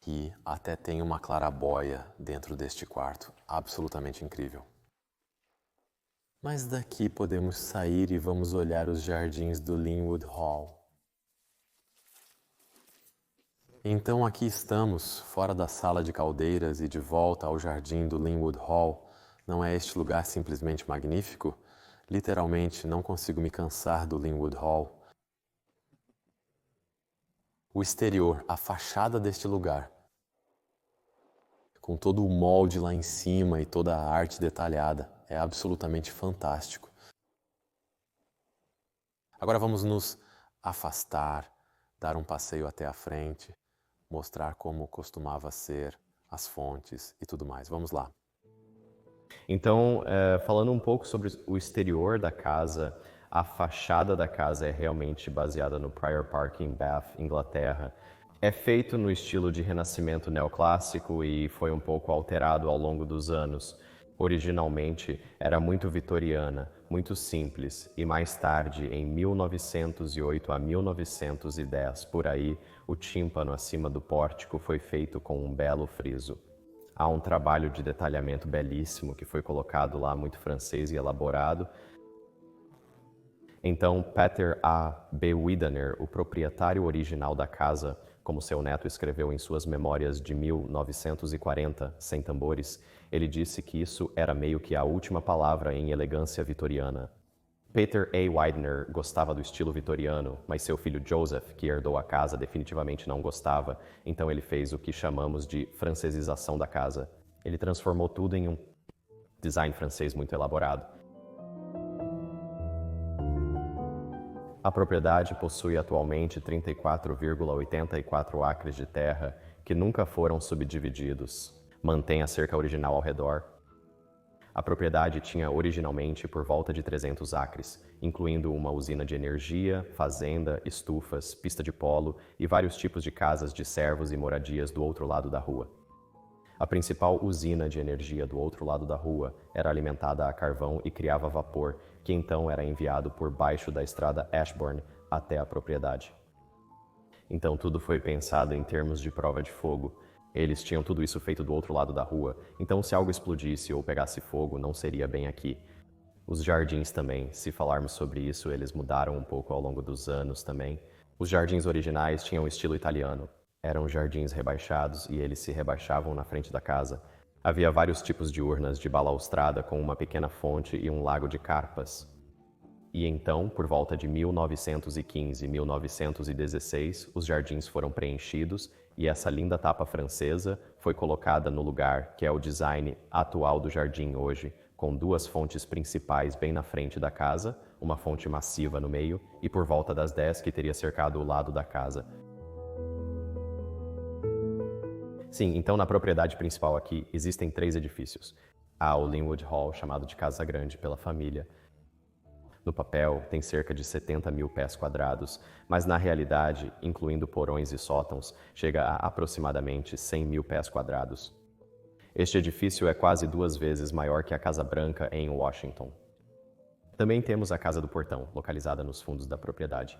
E: E até tem uma claraboia dentro deste quarto. Absolutamente incrível. Mas daqui podemos sair e vamos olhar os jardins do Linwood Hall. Então aqui estamos, fora da sala de caldeiras e de volta ao jardim do Linwood Hall. Não é este lugar simplesmente magnífico? Literalmente não consigo me cansar do Linwood Hall. O exterior, a fachada deste lugar, com todo o molde lá em cima e toda a arte detalhada, é absolutamente fantástico. Agora vamos nos afastar, dar um passeio até a frente, mostrar como costumava ser as fontes e tudo mais. Vamos lá.
C: Então, falando um pouco sobre o exterior da casa, a fachada da casa é realmente baseada no Prior Park em Bath, Inglaterra. É feito no estilo de renascimento neoclássico e foi um pouco alterado ao longo dos anos. Originalmente era muito vitoriana, muito simples, e mais tarde, em 1908 a 1910, por aí, o tímpano acima do pórtico foi feito com um belo friso. Há um trabalho de detalhamento belíssimo que foi colocado lá, muito francês e elaborado. Então, Peter A. B. Widener, o proprietário original da casa, como seu neto escreveu em suas memórias de 1940, Sem Tambores, ele disse que isso era meio que a última palavra em elegância vitoriana. Peter A. Widener gostava do estilo vitoriano, mas seu filho Joseph, que herdou a casa, definitivamente não gostava, então ele fez o que chamamos de francesização da casa. Ele transformou tudo em um design francês muito elaborado. A propriedade possui atualmente 34,84 acres de terra que nunca foram subdivididos. Mantém a cerca original ao redor. A propriedade tinha originalmente por volta de 300 acres, incluindo uma usina de energia, fazenda, estufas, pista de polo e vários tipos de casas de servos e moradias do outro lado da rua. A principal usina de energia do outro lado da rua era alimentada a carvão e criava vapor, que então era enviado por baixo da estrada Ashbourne até a propriedade. Então tudo foi pensado em termos de prova de fogo. Eles tinham tudo isso feito do outro lado da rua, então se algo explodisse ou pegasse fogo, não seria bem aqui. Os jardins também, se falarmos sobre isso, eles mudaram um pouco ao longo dos anos também. Os jardins originais tinham estilo italiano. Eram jardins rebaixados e eles se rebaixavam na frente da casa. Havia vários tipos de urnas de balaustrada com uma pequena fonte e um lago de carpas. E então, por volta de 1915 e 1916, os jardins foram preenchidos e essa linda tapa francesa foi colocada no lugar que é o design atual do jardim hoje, com duas fontes principais bem na frente da casa, uma fonte massiva no meio e por volta das 10 que teria cercado o lado da casa. Sim, então na propriedade principal aqui existem 3 edifícios. Há o Linwood Hall, chamado de Casa Grande pela família. No papel, tem cerca de 70 mil pés quadrados, mas na realidade, incluindo porões e sótãos, chega a aproximadamente 100 mil pés quadrados. Este edifício é quase 2 vezes maior que a Casa Branca em Washington. Também temos a Casa do Portão, localizada nos fundos da propriedade.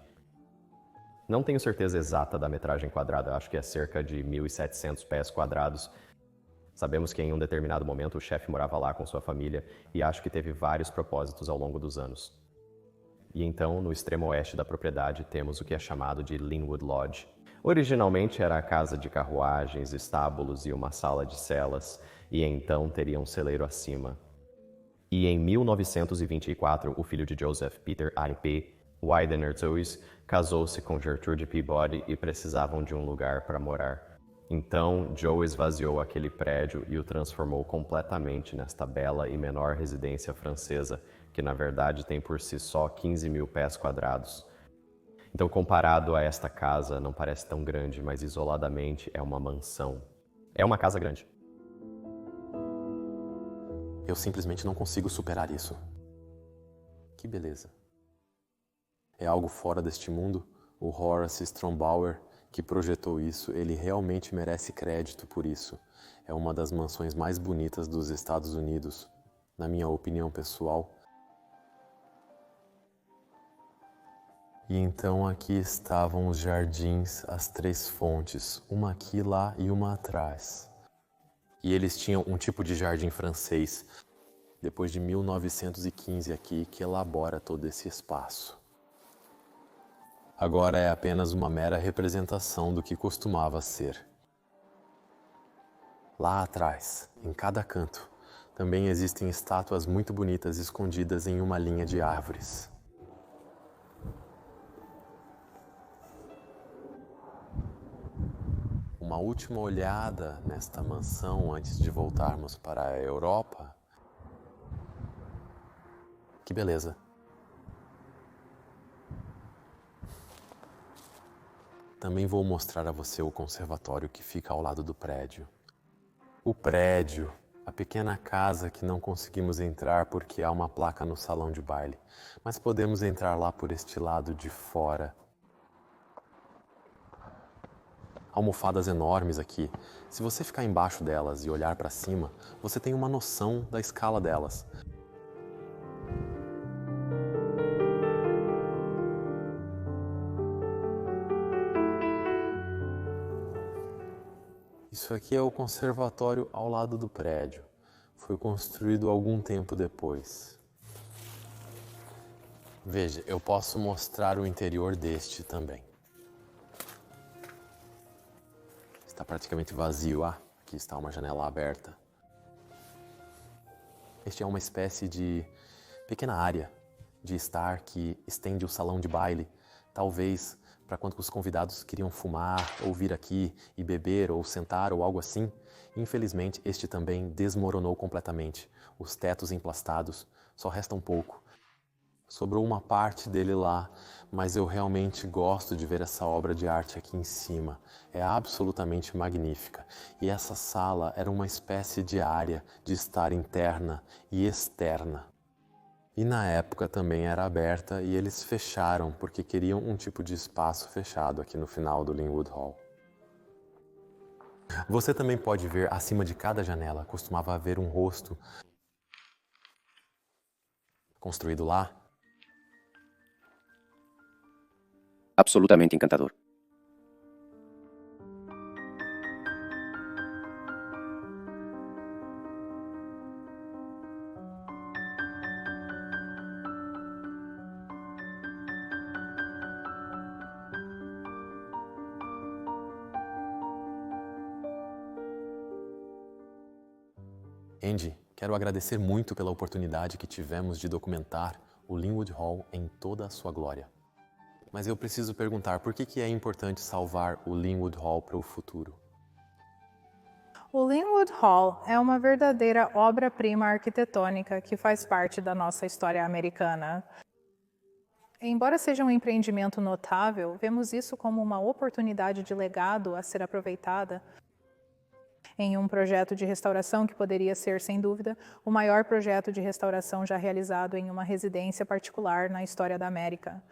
C: Não tenho certeza exata da metragem quadrada, acho que é cerca de 1.700 pés quadrados. Sabemos que em um determinado momento o chefe morava lá com sua família e acho que teve vários propósitos ao longo dos anos. E então, no extremo oeste da propriedade, temos o que é chamado de Linwood Lodge. Originalmente era a casa de carruagens, estábulos e uma sala de celas, e então teria um celeiro acima. E em 1924, o filho de Joseph, Peter A.P. Widener Toews, casou-se com Gertrude Peabody e precisavam de um lugar para morar. Então, Joe esvaziou aquele prédio e o transformou completamente nesta bela e menor residência francesa, que na verdade tem por si só 15 mil pés quadrados. Então, comparado a esta casa, não parece tão grande, mas isoladamente é uma mansão. É uma casa grande.
E: Eu simplesmente não consigo superar isso. Que beleza. É algo fora deste mundo. O Horace Strombower, que projetou isso, ele realmente merece crédito por isso. É uma das mansões mais bonitas dos Estados Unidos, na minha opinião pessoal. E então aqui estavam os jardins, as 3 fontes, uma aqui, lá e uma atrás. E eles tinham um tipo de jardim francês, depois de 1915 aqui, que elabora todo esse espaço. Agora é apenas uma mera representação do que costumava ser. Lá atrás, em cada canto, também existem estátuas muito bonitas escondidas em uma linha de árvores. Uma última olhada nesta mansão antes de voltarmos para a Europa. Que beleza! Também vou mostrar a você o conservatório que fica ao lado do prédio. O prédio, a pequena casa que não conseguimos entrar porque há uma placa no salão de baile, mas podemos entrar lá por este lado de fora. Almofadas enormes aqui. Se você ficar embaixo delas e olhar para cima, você tem uma noção da escala delas. Isso aqui é o conservatório ao lado do prédio. Foi construído algum tempo depois. Veja, eu posso mostrar o interior deste também. Está praticamente vazio. Aqui está uma janela aberta. Este é uma espécie de pequena área de estar que estende o salão de baile, talvez para quando os convidados queriam fumar, ou vir aqui e beber, ou sentar, ou algo assim. Infelizmente, este também desmoronou completamente. Os tetos emplastados, só resta um pouco. Sobrou uma parte dele lá, mas eu realmente gosto de ver essa obra de arte aqui em cima. É absolutamente magnífica. E essa sala era uma espécie de área de estar interna e externa. E na época também era aberta e eles fecharam porque queriam um tipo de espaço fechado aqui no final do Linwood Hall. Você também pode ver acima de cada janela, costumava haver um rosto construído lá.
F: Absolutamente encantador.
E: Andy, quero agradecer muito pela oportunidade que tivemos de documentar o Linwood Hall em toda a sua glória. Mas eu preciso perguntar, por que é importante salvar o Linwood Hall para o futuro?
G: O Linwood Hall é uma verdadeira obra-prima arquitetônica que faz parte da nossa história americana. Embora seja um empreendimento notável, vemos isso como uma oportunidade de legado a ser aproveitada em um projeto de restauração que poderia ser, sem dúvida, o maior projeto de restauração já realizado em uma residência particular na história da América.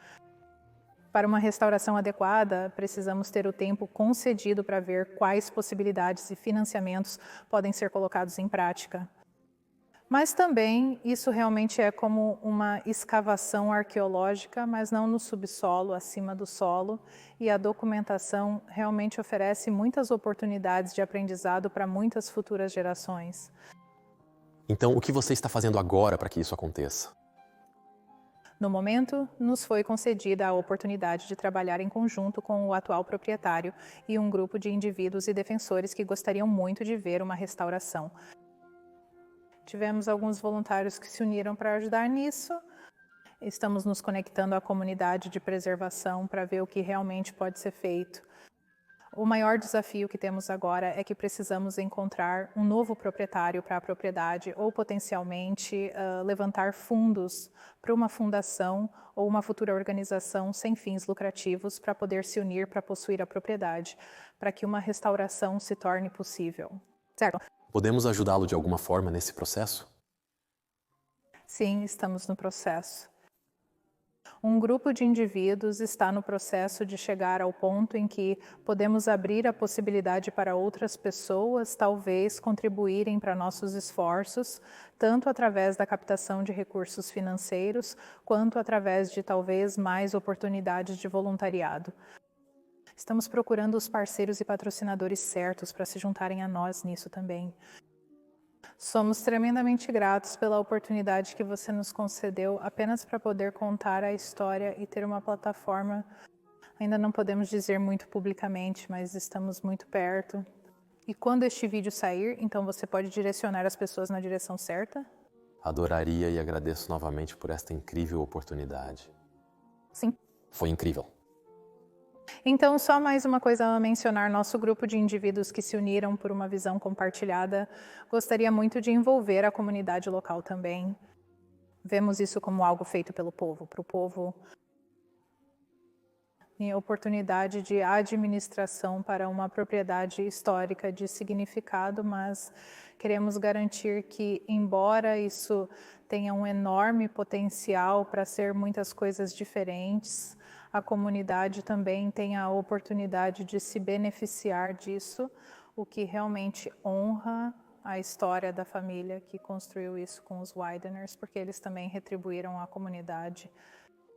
G: Para uma restauração adequada, precisamos ter o tempo concedido para ver quais possibilidades e financiamentos podem ser colocados em prática. Mas também isso realmente é como uma escavação arqueológica, mas não no subsolo, acima do solo, e a documentação realmente oferece muitas oportunidades de aprendizado para muitas futuras gerações.
E: Então, o que você está fazendo agora para que isso aconteça?
G: No momento, nos foi concedida a oportunidade de trabalhar em conjunto com o atual proprietário e um grupo de indivíduos e defensores que gostariam muito de ver uma restauração. Tivemos alguns voluntários que se uniram para ajudar nisso. Estamos nos conectando à comunidade de preservação para ver o que realmente pode ser feito. O maior desafio que temos agora é que precisamos encontrar um novo proprietário para a propriedade ou potencialmente levantar fundos para uma fundação ou uma futura organização sem fins lucrativos para poder se unir para possuir a propriedade, para que uma restauração se torne possível. Certo?
E: Podemos ajudá-lo de alguma forma nesse processo?
G: Sim, estamos no processo. Um grupo de indivíduos está no processo de chegar ao ponto em que podemos abrir a possibilidade para outras pessoas, talvez, contribuírem para nossos esforços, tanto através da captação de recursos financeiros, quanto através de, talvez, mais oportunidades de voluntariado. Estamos procurando os parceiros e patrocinadores certos para se juntarem a nós nisso também. Somos tremendamente gratos pela oportunidade que você nos concedeu apenas para poder contar a história e ter uma plataforma. Ainda não podemos dizer muito publicamente, mas estamos muito perto. E quando este vídeo sair, então você pode direcionar as pessoas na direção certa?
E: Adoraria e agradeço novamente por esta incrível oportunidade.
G: Sim.
E: Foi incrível.
G: Então, só mais uma coisa a mencionar, nosso grupo de indivíduos que se uniram por uma visão compartilhada gostaria muito de envolver a comunidade local também. Vemos isso como algo feito pelo povo, para o povo. E a oportunidade de administração para uma propriedade histórica de significado, mas queremos garantir que, embora isso tenha um enorme potencial para ser muitas coisas diferentes, a comunidade também tem a oportunidade de se beneficiar disso, o que realmente honra a história da família que construiu isso com os Wideners, porque eles também retribuíram à comunidade.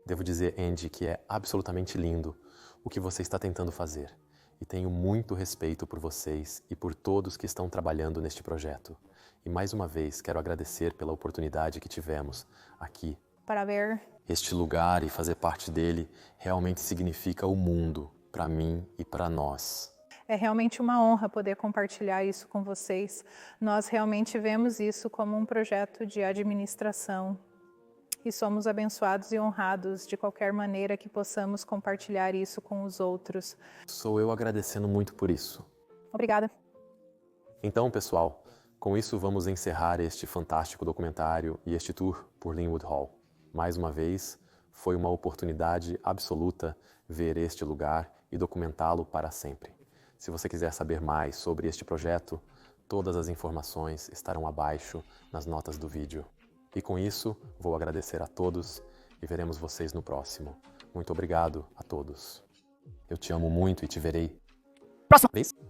E: Devo dizer, Andy, que é absolutamente lindo o que você está tentando fazer. E tenho muito respeito por vocês e por todos que estão trabalhando neste projeto. E mais uma vez quero agradecer pela oportunidade que tivemos aqui.
G: Para ver
E: Este lugar e fazer parte dele realmente significa o mundo, para mim e para nós.
G: É realmente uma honra poder compartilhar isso com vocês. Nós realmente vemos isso como um projeto de administração. E somos abençoados e honrados de qualquer maneira que possamos compartilhar isso com os outros.
E: Sou eu agradecendo muito por isso.
G: Obrigada.
E: Então, pessoal, com isso vamos encerrar este fantástico documentário e este tour por Linwood Hall.
A: Mais uma vez, foi uma oportunidade absoluta ver este lugar e documentá-lo para sempre. Se você quiser saber mais sobre este projeto, todas as informações estarão abaixo nas notas do vídeo. E com isso, vou agradecer a todos e veremos vocês no próximo. Muito obrigado a todos. Eu te amo muito e te verei.
E: Próxima vez.